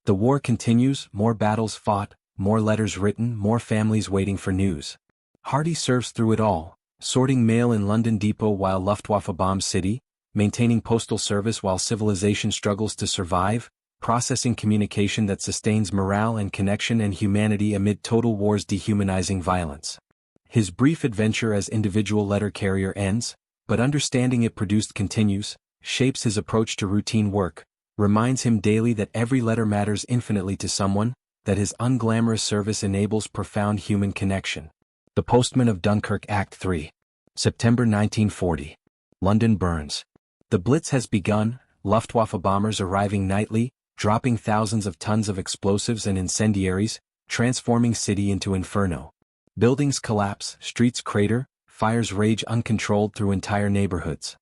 The war continues, more battles fought, more letters written, more families waiting for news. Hardy serves through it all, sorting mail in London Depot while Luftwaffe bombs city, maintaining postal service while civilization struggles to survive, processing communication that sustains morale and connection and humanity amid total war's dehumanizing violence. His brief adventure as individual letter carrier ends, but understanding it produced continues, shapes his approach to routine work, reminds him daily that every letter matters infinitely to someone, that his unglamorous service enables profound human connection. The Postman of Dunkirk Act 3. September 1940. London burns. The Blitz has begun, Luftwaffe bombers arriving nightly, dropping thousands of tons of explosives and incendiaries, transforming city into inferno. Buildings collapse, streets crater, fires rage uncontrolled through entire neighborhoods.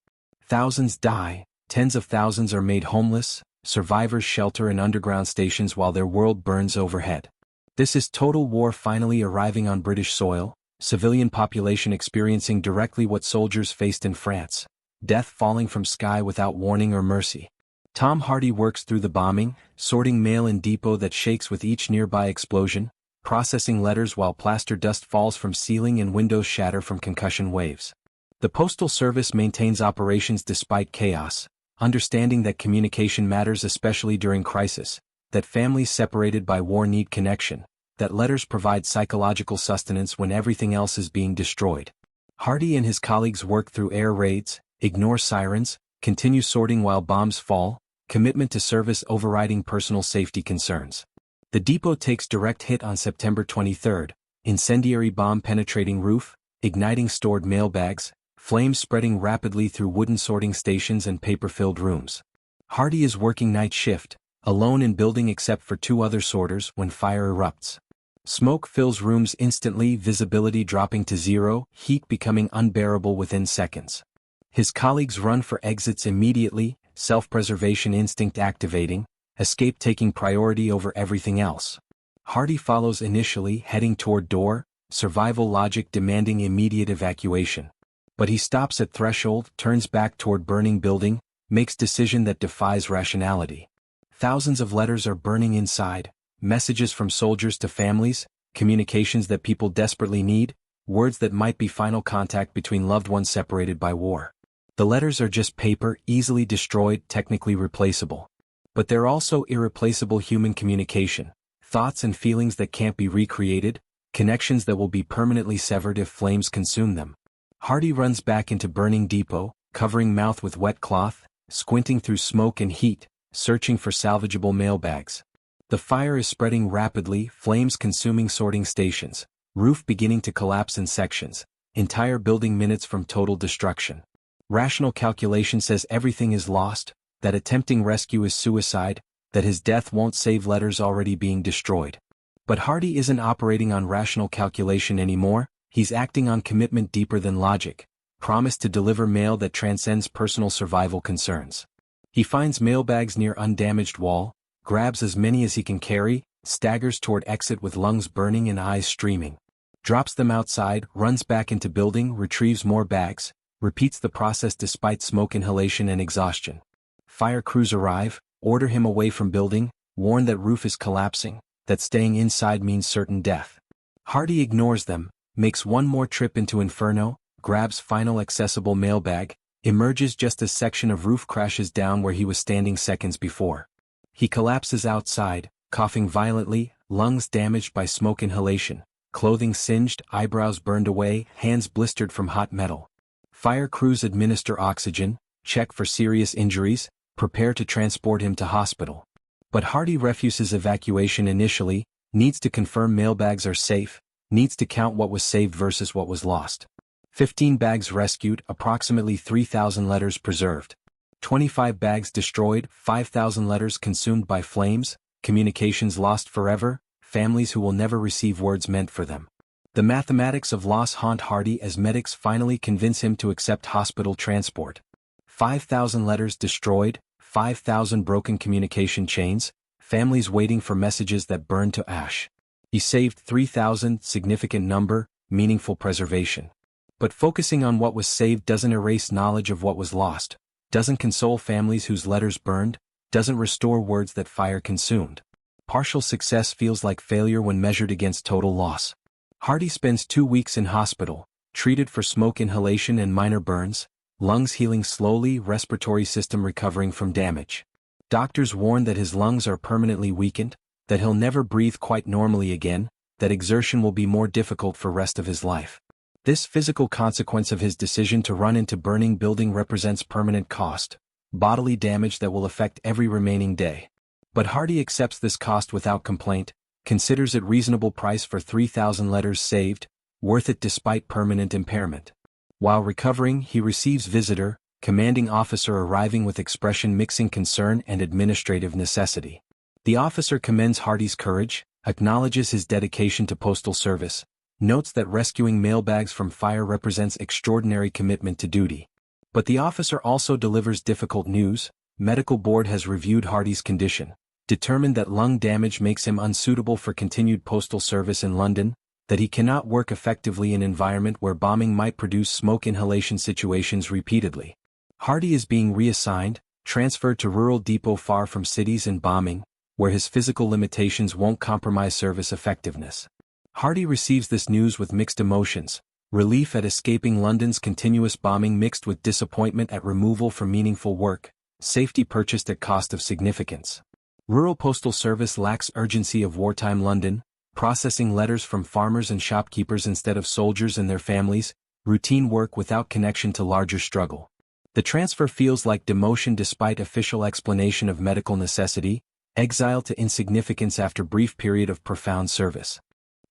Thousands die, tens of thousands are made homeless, survivors shelter in underground stations while their world burns overhead. This is total war finally arriving on British soil, civilian population experiencing directly what soldiers faced in France, death falling from sky without warning or mercy. Tom Hardy works through the bombing, sorting mail in depot that shakes with each nearby explosion, processing letters while plaster dust falls from ceiling and windows shatter from concussion waves. The Postal Service maintains operations despite chaos, understanding that communication matters especially during crisis, that families separated by war need connection, that letters provide psychological sustenance when everything else is being destroyed. Hardy and his colleagues work through air raids, ignore sirens, continue sorting while bombs fall, commitment to service overriding personal safety concerns. The depot takes direct hit on September 23, incendiary bomb penetrating roof, igniting stored mailbags, flames spreading rapidly through wooden sorting stations and paper-filled rooms. Hardy is working night shift, alone in building except for two other sorters when fire erupts. Smoke fills rooms instantly, visibility dropping to zero, heat becoming unbearable within seconds. His colleagues run for exits immediately, self-preservation instinct activating, escape taking priority over everything else. Hardy follows initially, heading toward door, survival logic demanding immediate evacuation. But he stops at threshold, turns back toward burning building, makes decision that defies rationality. Thousands of letters are burning inside, messages from soldiers to families, communications that people desperately need, words that might be final contact between loved ones separated by war. The letters are just paper, easily destroyed, technically replaceable. But they're also irreplaceable human communication, thoughts and feelings that can't be recreated, connections that will be permanently severed if flames consume them. Hardy runs back into burning depot, covering mouth with wet cloth, squinting through smoke and heat, searching for salvageable mailbags. The fire is spreading rapidly, flames consuming sorting stations, roof beginning to collapse in sections, entire building minutes from total destruction. Rational calculation says everything is lost, that attempting rescue is suicide, that his death won't save letters already being destroyed. But Hardy isn't operating on rational calculation anymore, he's acting on commitment deeper than logic, promise to deliver mail that transcends personal survival concerns. He finds mailbags near undamaged wall, grabs as many as he can carry, staggers toward exit with lungs burning and eyes streaming. Drops them outside, runs back into building, retrieves more bags, Repeats the process despite smoke inhalation and exhaustion. Fire crews arrive, order him away from building, warn that roof is collapsing, that staying inside means certain death. Hardy ignores them, makes one more trip into Inferno, grabs final accessible mailbag, emerges just as section of roof crashes down where he was standing seconds before. He collapses outside, coughing violently, lungs damaged by smoke inhalation, clothing singed, eyebrows burned away, hands blistered from hot metal. Fire crews administer oxygen, check for serious injuries, prepare to transport him to hospital. But Hardy refuses evacuation initially, needs to confirm mailbags are safe, needs to count what was saved versus what was lost. 15 bags rescued, approximately 3,000 letters preserved. 25 bags destroyed, 5,000 letters consumed by flames, communications lost forever, families who will never receive words meant for them. The mathematics of loss haunt Hardy as medics finally convince him to accept hospital transport. 5,000 letters destroyed, 5,000 broken communication chains, families waiting for messages that burned to ash. He saved 3,000, significant number, meaningful preservation. But focusing on what was saved doesn't erase knowledge of what was lost, doesn't console families whose letters burned, doesn't restore words that fire consumed. Partial success feels like failure when measured against total loss. Hardy spends 2 weeks in hospital, treated for smoke inhalation and minor burns, lungs healing slowly, respiratory system recovering from damage. Doctors warn that his lungs are permanently weakened, that he'll never breathe quite normally again, that exertion will be more difficult for rest of his life. This physical consequence of his decision to run into burning building represents permanent cost, bodily damage that will affect every remaining day. But Hardy accepts this cost without complaint, considers it reasonable price for 3,000 letters saved, worth it despite permanent impairment. While recovering, he receives visitor, commanding officer arriving with expression mixing concern and administrative necessity. The officer commends Hardy's courage, acknowledges his dedication to postal service, notes that rescuing mailbags from fire represents extraordinary commitment to duty. But the officer also delivers difficult news. Medical board has reviewed Hardy's condition, determined that lung damage makes him unsuitable for continued postal service in London, that he cannot work effectively in an environment where bombing might produce smoke inhalation situations repeatedly. Hardy is being reassigned, transferred to rural depot far from cities and bombing, where his physical limitations won't compromise service effectiveness. Hardy receives this news with mixed emotions, relief at escaping London's continuous bombing mixed with disappointment at removal from meaningful work, safety purchased at cost of significance. Rural postal service lacks urgency of wartime London, processing letters from farmers and shopkeepers instead of soldiers and their families, routine work without connection to larger struggle. The transfer feels like demotion despite official explanation of medical necessity, exile to insignificance after brief period of profound service.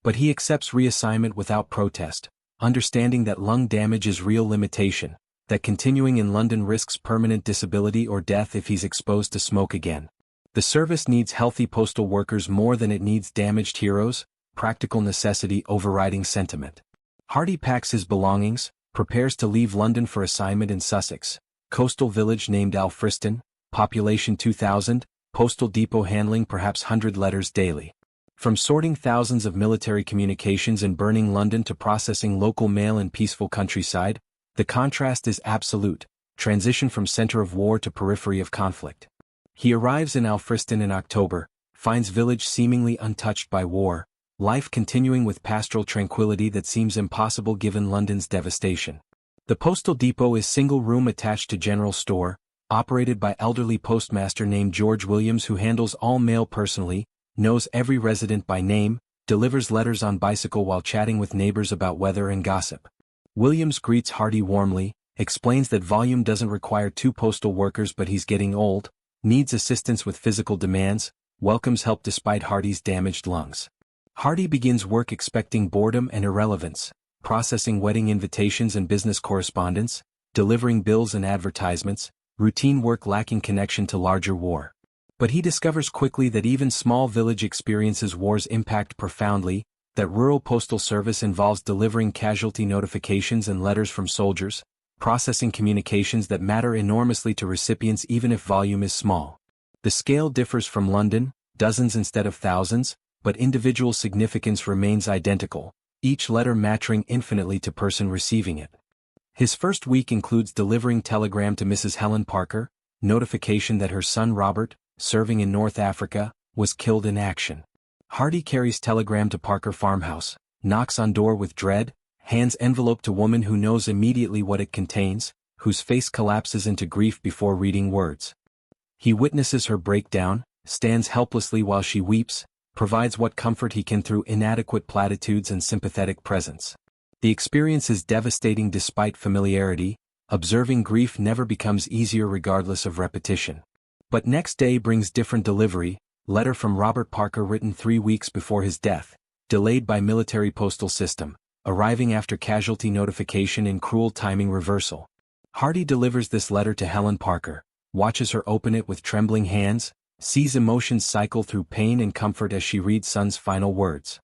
But he accepts reassignment without protest, understanding that lung damage is real limitation, that continuing in London risks permanent disability or death if he's exposed to smoke again. The service needs healthy postal workers more than it needs damaged heroes, practical necessity overriding sentiment. Hardy packs his belongings, prepares to leave London for assignment in Sussex, coastal village named Alfriston, population 2,000, postal depot handling perhaps 100 letters daily. From sorting thousands of military communications in burning London to processing local mail in peaceful countryside, the contrast is absolute, transition from center of war to periphery of conflict. He arrives in Alfriston in October, finds village seemingly untouched by war, life continuing with pastoral tranquility that seems impossible given London's devastation. The postal depot is single room attached to general store, operated by elderly postmaster named George Williams who handles all mail personally, knows every resident by name, delivers letters on bicycle while chatting with neighbors about weather and gossip. Williams greets Hardy warmly, explains that volume doesn't require 2 postal workers but he's getting old, needs assistance with physical demands, welcomes help despite Hardy's damaged lungs. Hardy begins work expecting boredom and irrelevance, processing wedding invitations and business correspondence, delivering bills and advertisements, routine work lacking connection to larger war. But he discovers quickly that even small village experiences war's impact profoundly, that rural postal service involves delivering casualty notifications and letters from soldiers, processing communications that matter enormously to recipients even if volume is small. The scale differs from London, dozens instead of thousands, but individual significance remains identical, each letter mattering infinitely to person receiving it. His first week includes delivering telegram to Mrs. Helen Parker, notification that her son Robert, serving in North Africa, was killed in action. Hardy carries telegram to Parker farmhouse, knocks on door with dread, hands envelope to woman who knows immediately what it contains, whose face collapses into grief before reading words. He witnesses her breakdown, stands helplessly while she weeps, provides what comfort he can through inadequate platitudes and sympathetic presence. The experience is devastating despite familiarity. Observing grief never becomes easier regardless of repetition. But next day brings different delivery, letter from Robert Parker written 3 weeks before his death, delayed by military postal system, arriving after casualty notification in cruel timing reversal. Hardy delivers this letter to Helen Parker, watches her open it with trembling hands, sees emotions cycle through pain and comfort as she reads son's final words.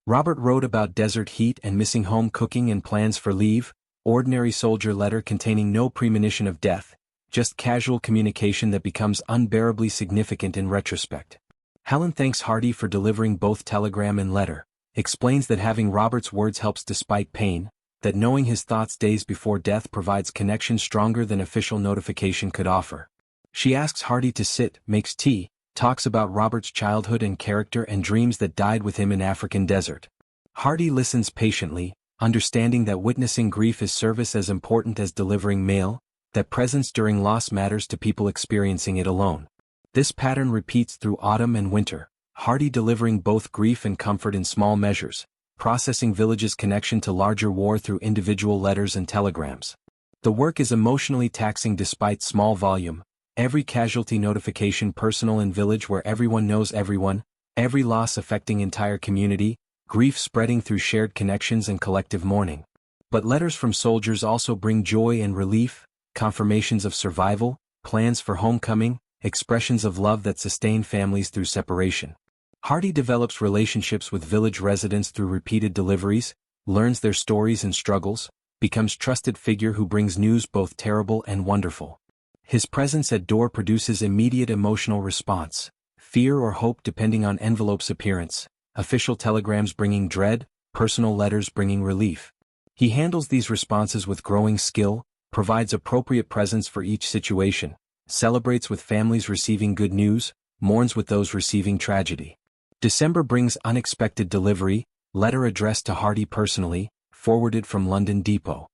Robert wrote about desert heat and missing home cooking and plans for leave, ordinary soldier letter containing no premonition of death, just casual communication that becomes unbearably significant in retrospect. Helen thanks Hardy for delivering both telegram and letter, explains that having Robert's words helps despite pain, that knowing his thoughts days before death provides connection stronger than official notification could offer. She asks Hardy to sit, makes tea, talks about Robert's childhood and character and dreams that died with him in African desert. Hardy listens patiently, understanding that witnessing grief is service as important as delivering mail, that presence during loss matters to people experiencing it alone. This pattern repeats through autumn and winter, Hardy delivering both grief and comfort in small measures, processing village's connection to larger war through individual letters and telegrams. The work is emotionally taxing despite small volume, every casualty notification personal in village where everyone knows everyone, every loss affecting entire community, grief spreading through shared connections and collective mourning. But letters from soldiers also bring joy and relief, confirmations of survival, plans for homecoming, expressions of love that sustain families through separation. Hardy develops relationships with village residents through repeated deliveries, learns their stories and struggles, becomes trusted figure who brings news both terrible and wonderful. His presence at door produces immediate emotional response, fear or hope depending on envelope's appearance, official telegrams bringing dread, personal letters bringing relief. He handles these responses with growing skill, provides appropriate presence for each situation, celebrates with families receiving good news, mourns with those receiving tragedy. December brings unexpected delivery, letter addressed to Hardy personally, forwarded from London Depot.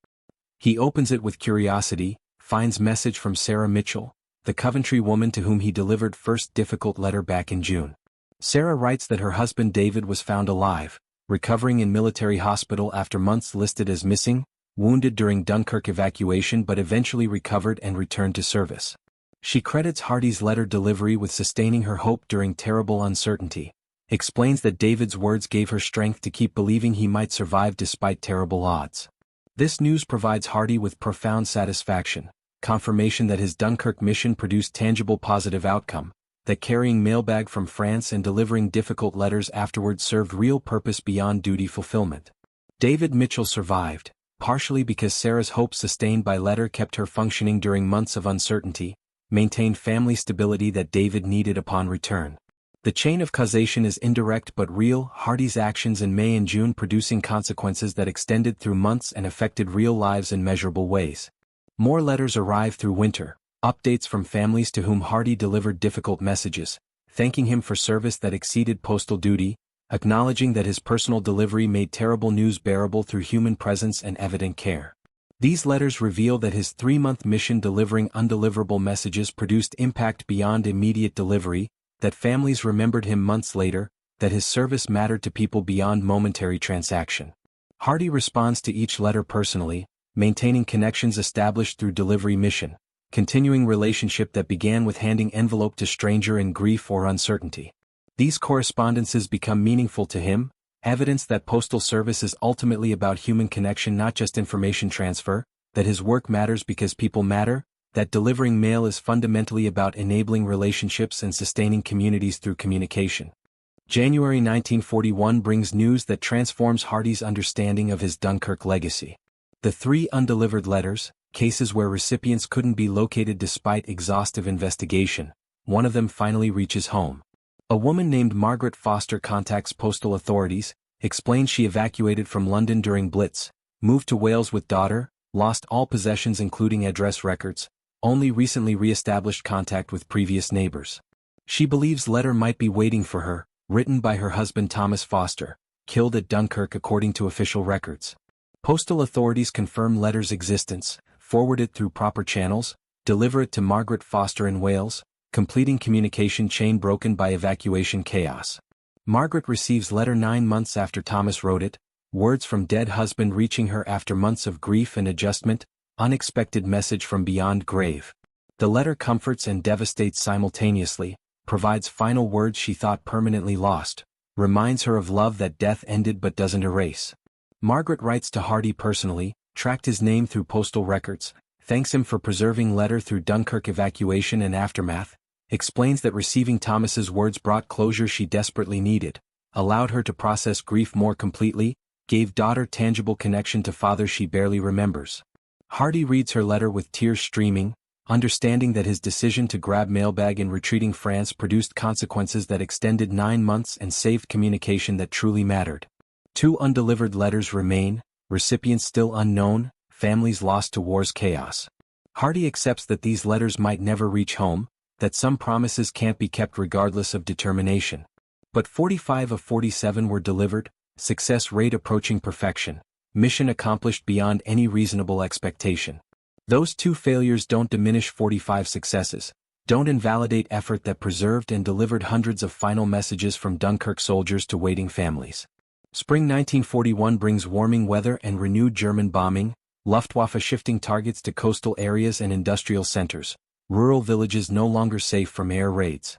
He opens it with curiosity, finds message from Sarah Mitchell, the Coventry woman to whom he delivered first difficult letter back in June. Sarah writes that her husband David was found alive, recovering in military hospital after months listed as missing, wounded during Dunkirk evacuation but eventually recovered and returned to service. She credits Hardy's letter delivery with sustaining her hope during terrible uncertainty, explains that David's words gave her strength to keep believing he might survive despite terrible odds. This news provides Hardy with profound satisfaction, confirmation that his Dunkirk mission produced tangible positive outcome, that carrying mailbag from France and delivering difficult letters afterwards served real purpose beyond duty fulfillment. David Mitchell survived, partially because Sarah's hope sustained by letter kept her functioning during months of uncertainty, maintained family stability that David needed upon return. The chain of causation is indirect but real, Hardy's actions in May and June producing consequences that extended through months and affected real lives in measurable ways. More letters arrived through winter, updates from families to whom Hardy delivered difficult messages, thanking him for service that exceeded postal duty, acknowledging that his personal delivery made terrible news bearable through human presence and evident care. These letters reveal that his 3-month mission delivering undeliverable messages produced impact beyond immediate delivery, that families remembered him months later, that his service mattered to people beyond momentary transaction. Hardy responds to each letter personally, maintaining connections established through delivery mission, continuing relationship that began with handing envelope to stranger in grief or uncertainty. These correspondences become meaningful to him, evidence that postal service is ultimately about human connection not just information transfer, that his work matters because people matter, that delivering mail is fundamentally about enabling relationships and sustaining communities through communication. January 1941 brings news that transforms Hardy's understanding of his Dunkirk legacy. The 3 undelivered letters, cases where recipients couldn't be located despite exhaustive investigation, one of them finally reaches home. A woman named Margaret Foster contacts postal authorities, explains she evacuated from London during Blitz, moved to Wales with daughter, lost all possessions including address records, only recently re-established contact with previous neighbors. She believes letter might be waiting for her, written by her husband Thomas Foster, killed at Dunkirk according to official records. Postal authorities confirm letter's existence, forward it through proper channels, deliver it to Margaret Foster in Wales, completing communication chain broken by evacuation chaos. Margaret receives letter 9 months after Thomas wrote it, words from dead husband reaching her after months of grief and adjustment, unexpected message from beyond grave. The letter comforts and devastates simultaneously, provides final words she thought permanently lost, reminds her of love that death ended but doesn't erase. Margaret writes to Hardy personally, tracked his name through postal records, thanks him for preserving letter through Dunkirk evacuation and aftermath, explains that receiving Thomas's words brought closure she desperately needed, allowed her to process grief more completely, gave daughter tangible connection to father she barely remembers. Hardy reads her letter with tears streaming, understanding that his decision to grab mailbag in retreating France produced consequences that extended 9 months and saved communication that truly mattered. 2 undelivered letters remain, recipients still unknown, families lost to war's chaos. Hardy accepts that these letters might never reach home, that some promises can't be kept regardless of determination. But 45 of 47 were delivered, success rate approaching perfection, mission accomplished beyond any reasonable expectation. Those 2 failures don't diminish 45 successes, don't invalidate effort that preserved and delivered hundreds of final messages from Dunkirk soldiers to waiting families. Spring 1941 brings warming weather and renewed German bombing, Luftwaffe shifting targets to coastal areas and industrial centers, rural villages no longer safe from air raids.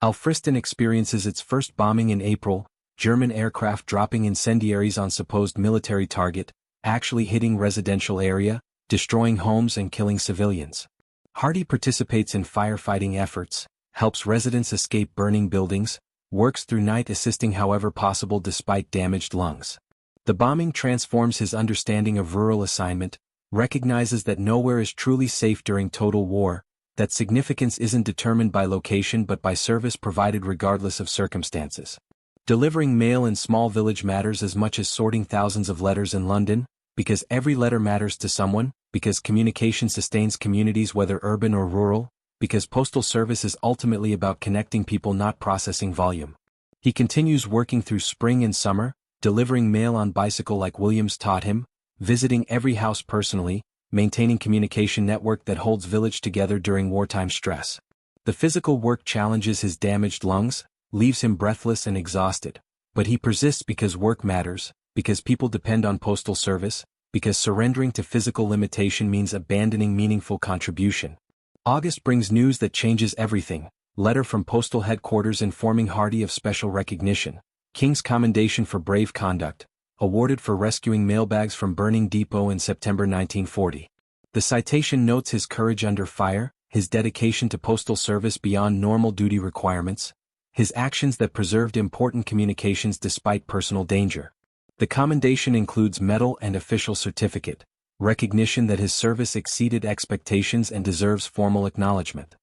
Alfriston experiences its first bombing in April, German aircraft dropping incendiaries on supposed military target, actually hitting residential area, destroying homes and killing civilians. Hardy participates in firefighting efforts, helps residents escape burning buildings, works through night assisting however possible despite damaged lungs. The bombing transforms his understanding of rural assignment, recognizes that nowhere is truly safe during total war, that significance isn't determined by location but by service provided regardless of circumstances. Delivering mail in small village matters as much as sorting thousands of letters in London, because every letter matters to someone, because communication sustains communities whether urban or rural, because postal service is ultimately about connecting people not processing volume. He continues working through spring and summer, delivering mail on bicycle like Williams taught him, visiting every house personally, maintaining communication network that holds village together during wartime stress. The physical work challenges his damaged lungs, leaves him breathless and exhausted, but he persists because work matters, because people depend on postal service, because surrendering to physical limitation means abandoning meaningful contribution. August brings news that changes everything, letter from postal headquarters informing Hardy of special recognition, King's Commendation for brave conduct, awarded for rescuing mailbags from burning depot in September 1940. The citation notes his courage under fire, his dedication to postal service beyond normal duty requirements, his actions that preserved important communications despite personal danger. The commendation includes medal and official certificate, recognition that his service exceeded expectations and deserves formal acknowledgement.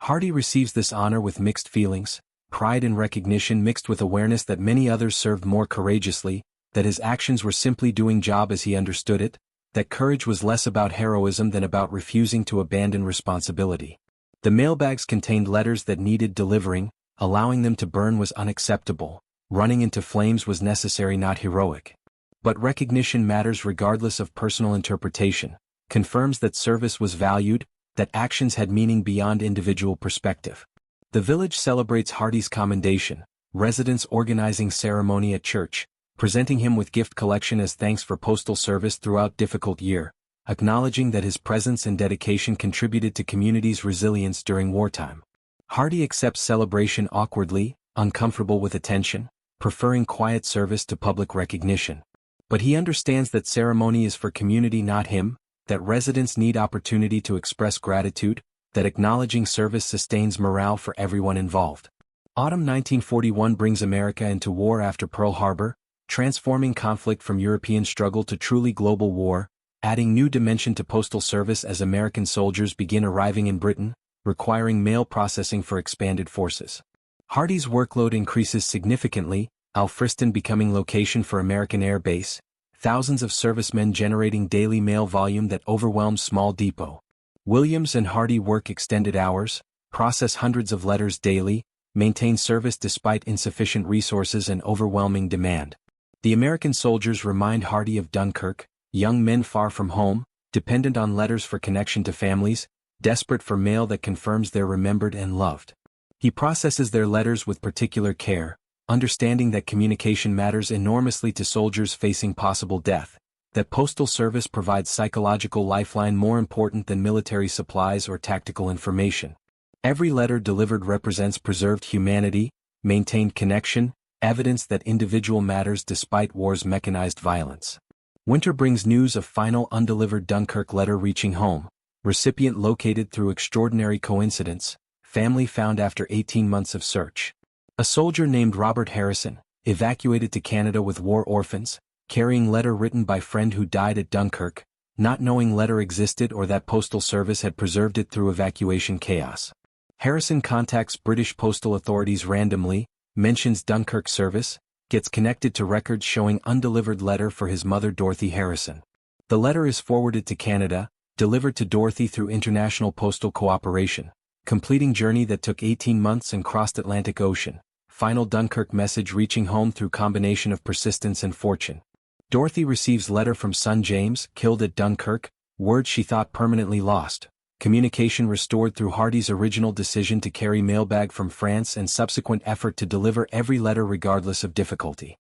Hardy receives this honor with mixed feelings, pride and recognition mixed with awareness that many others served more courageously, that his actions were simply doing job as he understood it, that courage was less about heroism than about refusing to abandon responsibility. The mailbags contained letters that needed delivering, allowing them to burn was unacceptable, running into flames was necessary not heroic. But recognition matters regardless of personal interpretation, confirms that service was valued, that actions had meaning beyond individual perspective. The village celebrates Hardy's commendation, residents organizing ceremony at church, presenting him with gift collection as thanks for postal service throughout difficult year, acknowledging that his presence and dedication contributed to community's resilience during wartime. Hardy accepts celebration awkwardly, uncomfortable with attention, preferring quiet service to public recognition. But he understands that ceremony is for community not him, that residents need opportunity to express gratitude, that acknowledging service sustains morale for everyone involved. Autumn 1941 brings America into war after Pearl Harbor, transforming conflict from European struggle to truly global war, adding new dimension to postal service as American soldiers begin arriving in Britain, requiring mail processing for expanded forces. Hardy's workload increases significantly, Alfriston becoming location for American Air Base, thousands of servicemen generating daily mail volume that overwhelms small depot. Williams and Hardy work extended hours, process hundreds of letters daily, maintain service despite insufficient resources and overwhelming demand. The American soldiers remind Hardy of Dunkirk, young men far from home, dependent on letters for connection to families, desperate for mail that confirms they're remembered and loved. He processes their letters with particular care, understanding that communication matters enormously to soldiers facing possible death, that postal service provides psychological lifeline more important than military supplies or tactical information. Every letter delivered represents preserved humanity, maintained connection, evidence that individual matters despite war's mechanized violence. Winter brings news of final undelivered Dunkirk letter reaching home, recipient located through extraordinary coincidence, family found after 18 months of search. A soldier named Robert Harrison, evacuated to Canada with war orphans, carrying letter written by friend who died at Dunkirk, not knowing letter existed or that postal service had preserved it through evacuation chaos. Harrison contacts British postal authorities randomly, mentions Dunkirk service, gets connected to records showing undelivered letter for his mother Dorothy Harrison. The letter is forwarded to Canada, delivered to Dorothy through international postal cooperation, completing journey that took 18 months and crossed Atlantic Ocean. Final Dunkirk message reaching home through combination of persistence and fortune. Dorothy receives letter from son James, killed at Dunkirk, word she thought permanently lost. Communication restored through Hardy's original decision to carry mailbag from France and subsequent effort to deliver every letter regardless of difficulty.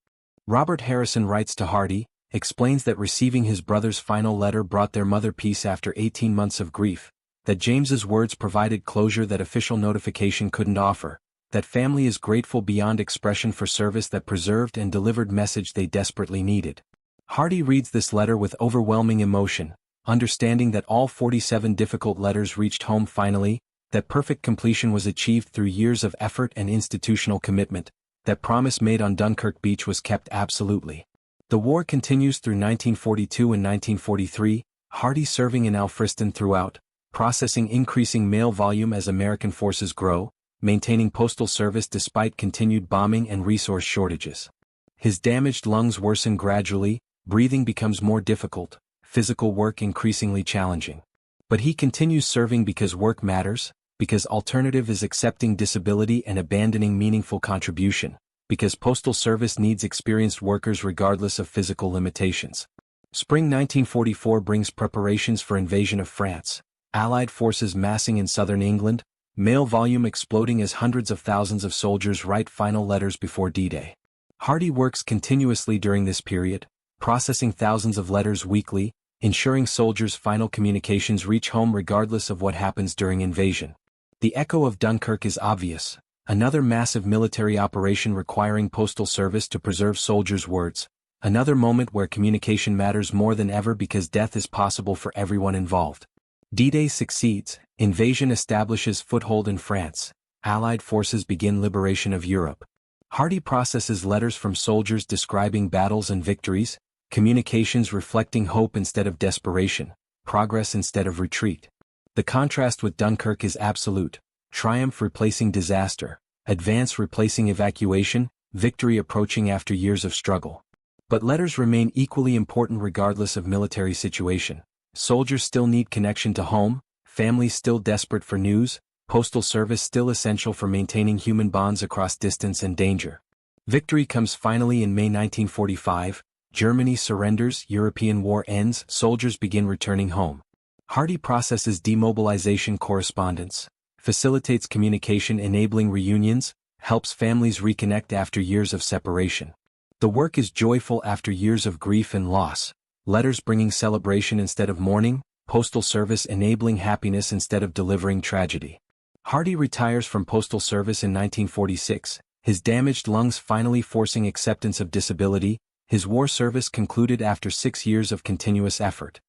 Robert Harrison writes to Hardy, explains that receiving his brother's final letter brought their mother peace after 18 months of grief, that James's words provided closure that official notification couldn't offer, that family is grateful beyond expression for service that preserved and delivered message they desperately needed. Hardy reads this letter with overwhelming emotion, understanding that all 47 difficult letters reached home finally, that perfect completion was achieved through years of effort and institutional commitment, that promise made on Dunkirk beach was kept absolutely. The war continues through 1942 and 1943, Hardy serving in Alfriston throughout, processing increasing mail volume as American forces grow, maintaining postal service despite continued bombing and resource shortages. His damaged lungs worsen gradually, breathing becomes more difficult, physical work increasingly challenging. But he continues serving because work matters, because alternative is accepting disability and abandoning meaningful contribution, because postal service needs experienced workers regardless of physical limitations. Spring 1944 brings preparations for invasion of France, Allied forces massing in southern England, mail volume exploding as hundreds of thousands of soldiers write final letters before D-Day. Hardy works continuously during this period, processing thousands of letters weekly, ensuring soldiers' final communications reach home regardless of what happens during invasion. The echo of Dunkirk is obvious, another massive military operation requiring postal service to preserve soldiers' words, another moment where communication matters more than ever because death is possible for everyone involved. D-Day succeeds, invasion establishes foothold in France, Allied forces begin liberation of Europe. Hardy processes letters from soldiers describing battles and victories, communications reflecting hope instead of desperation, progress instead of retreat. The contrast with Dunkirk is absolute, triumph replacing disaster, advance replacing evacuation, victory approaching after years of struggle. But letters remain equally important regardless of military situation. Soldiers still need connection to home, families still desperate for news, postal service still essential for maintaining human bonds across distance and danger. Victory comes finally in May 1945, Germany surrenders, European war ends, soldiers begin returning home. Hardy processes demobilization correspondence, facilitates communication enabling reunions, helps families reconnect after years of separation. The work is joyful after years of grief and loss, letters bringing celebration instead of mourning, postal service enabling happiness instead of delivering tragedy. Hardy retires from postal service in 1946, his damaged lungs finally forcing acceptance of disability, his war service concluded after 6 years of continuous effort.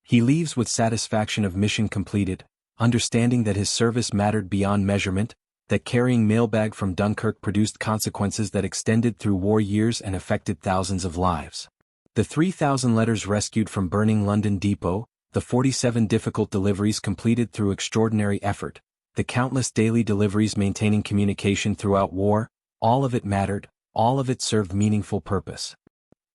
He leaves with satisfaction of mission completed, understanding that his service mattered beyond measurement, that carrying mailbag from Dunkirk produced consequences that extended through war years and affected thousands of lives. The 3,000 letters rescued from burning London Depot, the 47 difficult deliveries completed through extraordinary effort, the countless daily deliveries maintaining communication throughout war, all of it mattered, all of it served meaningful purpose.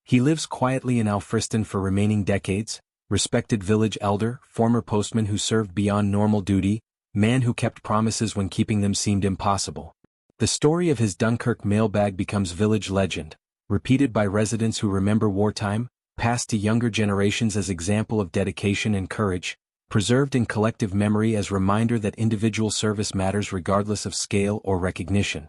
He lives quietly in Alfriston for remaining decades, respected village elder, former postman who served beyond normal duty, man who kept promises when keeping them seemed impossible. The story of his Dunkirk mailbag becomes village legend, repeated by residents who remember wartime, passed to younger generations as example of dedication and courage, preserved in collective memory as reminder that individual service matters regardless of scale or recognition.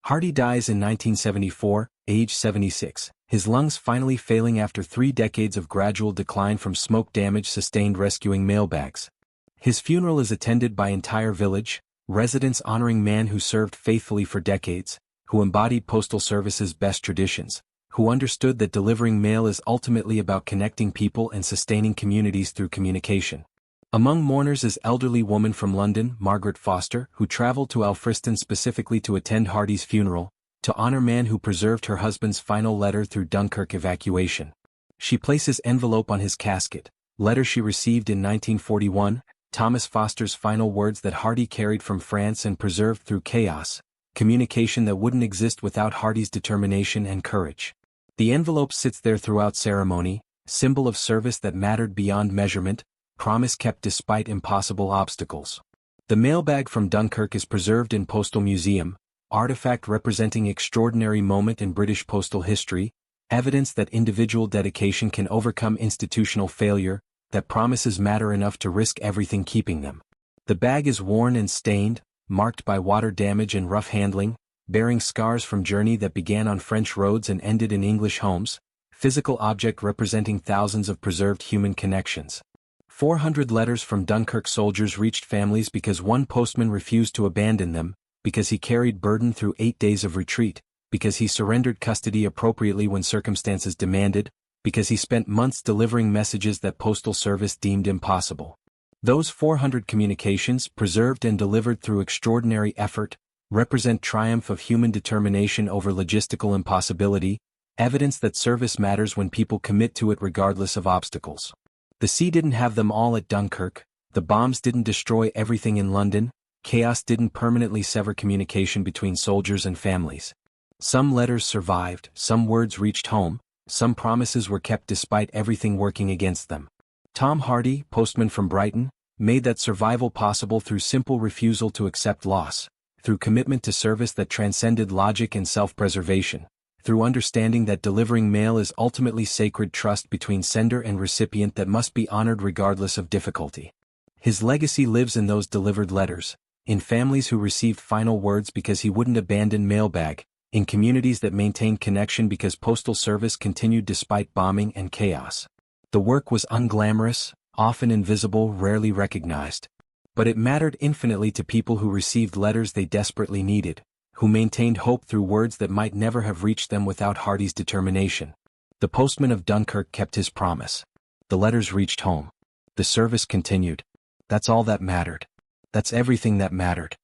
Hardy dies in 1974, age 76, his lungs finally failing after 3 decades of gradual decline from smoke damage sustained rescuing mailbags. His funeral is attended by entire village, residents honoring man who served faithfully for decades, who embodied postal service's best traditions, who understood that delivering mail is ultimately about connecting people and sustaining communities through communication. Among mourners is elderly woman from London, Margaret Foster, who traveled to Alfriston specifically to attend Hardy's funeral, to honor man who preserved her husband's final letter through Dunkirk evacuation. She places envelope on his casket, letter she received in 1941, Thomas Foster's final words that Hardy carried from France and preserved through chaos, communication that wouldn't exist without Hardy's determination and courage. The envelope sits there throughout ceremony, symbol of service that mattered beyond measurement, promise kept despite impossible obstacles. The mailbag from Dunkirk is preserved in Postal Museum, artifact representing extraordinary moment in British postal history, evidence that individual dedication can overcome institutional failure, that promises matter enough to risk everything keeping them. The bag is worn and stained, marked by water damage and rough handling, bearing scars from journey that began on French roads and ended in English homes, physical object representing thousands of preserved human connections. 400 letters from Dunkirk soldiers reached families because one postman refused to abandon them, because he carried burden through 8 days of retreat, because he surrendered custody appropriately when circumstances demanded, because he spent months delivering messages that postal service deemed impossible. Those 400 communications, preserved and delivered through extraordinary effort, represent triumph of human determination over logistical impossibility, evidence that service matters when people commit to it regardless of obstacles. The sea didn't have them all at Dunkirk, the bombs didn't destroy everything in London, chaos didn't permanently sever communication between soldiers and families. Some letters survived, some words reached home, some promises were kept despite everything working against them. Tom Hardy, postman from Brighton, made that survival possible through simple refusal to accept loss, through commitment to service that transcended logic and self-preservation, through understanding that delivering mail is ultimately sacred trust between sender and recipient that must be honored regardless of difficulty. His legacy lives in those delivered letters, in families who received final words because he wouldn't abandon mailbag, in communities that maintained connection because postal service continued despite bombing and chaos. The work was unglamorous, often invisible, rarely recognized. But it mattered infinitely to people who received letters they desperately needed, who maintained hope through words that might never have reached them without Hardy's determination. The postman of Dunkirk kept his promise. The letters reached home. The service continued. That's all that mattered. That's everything that mattered.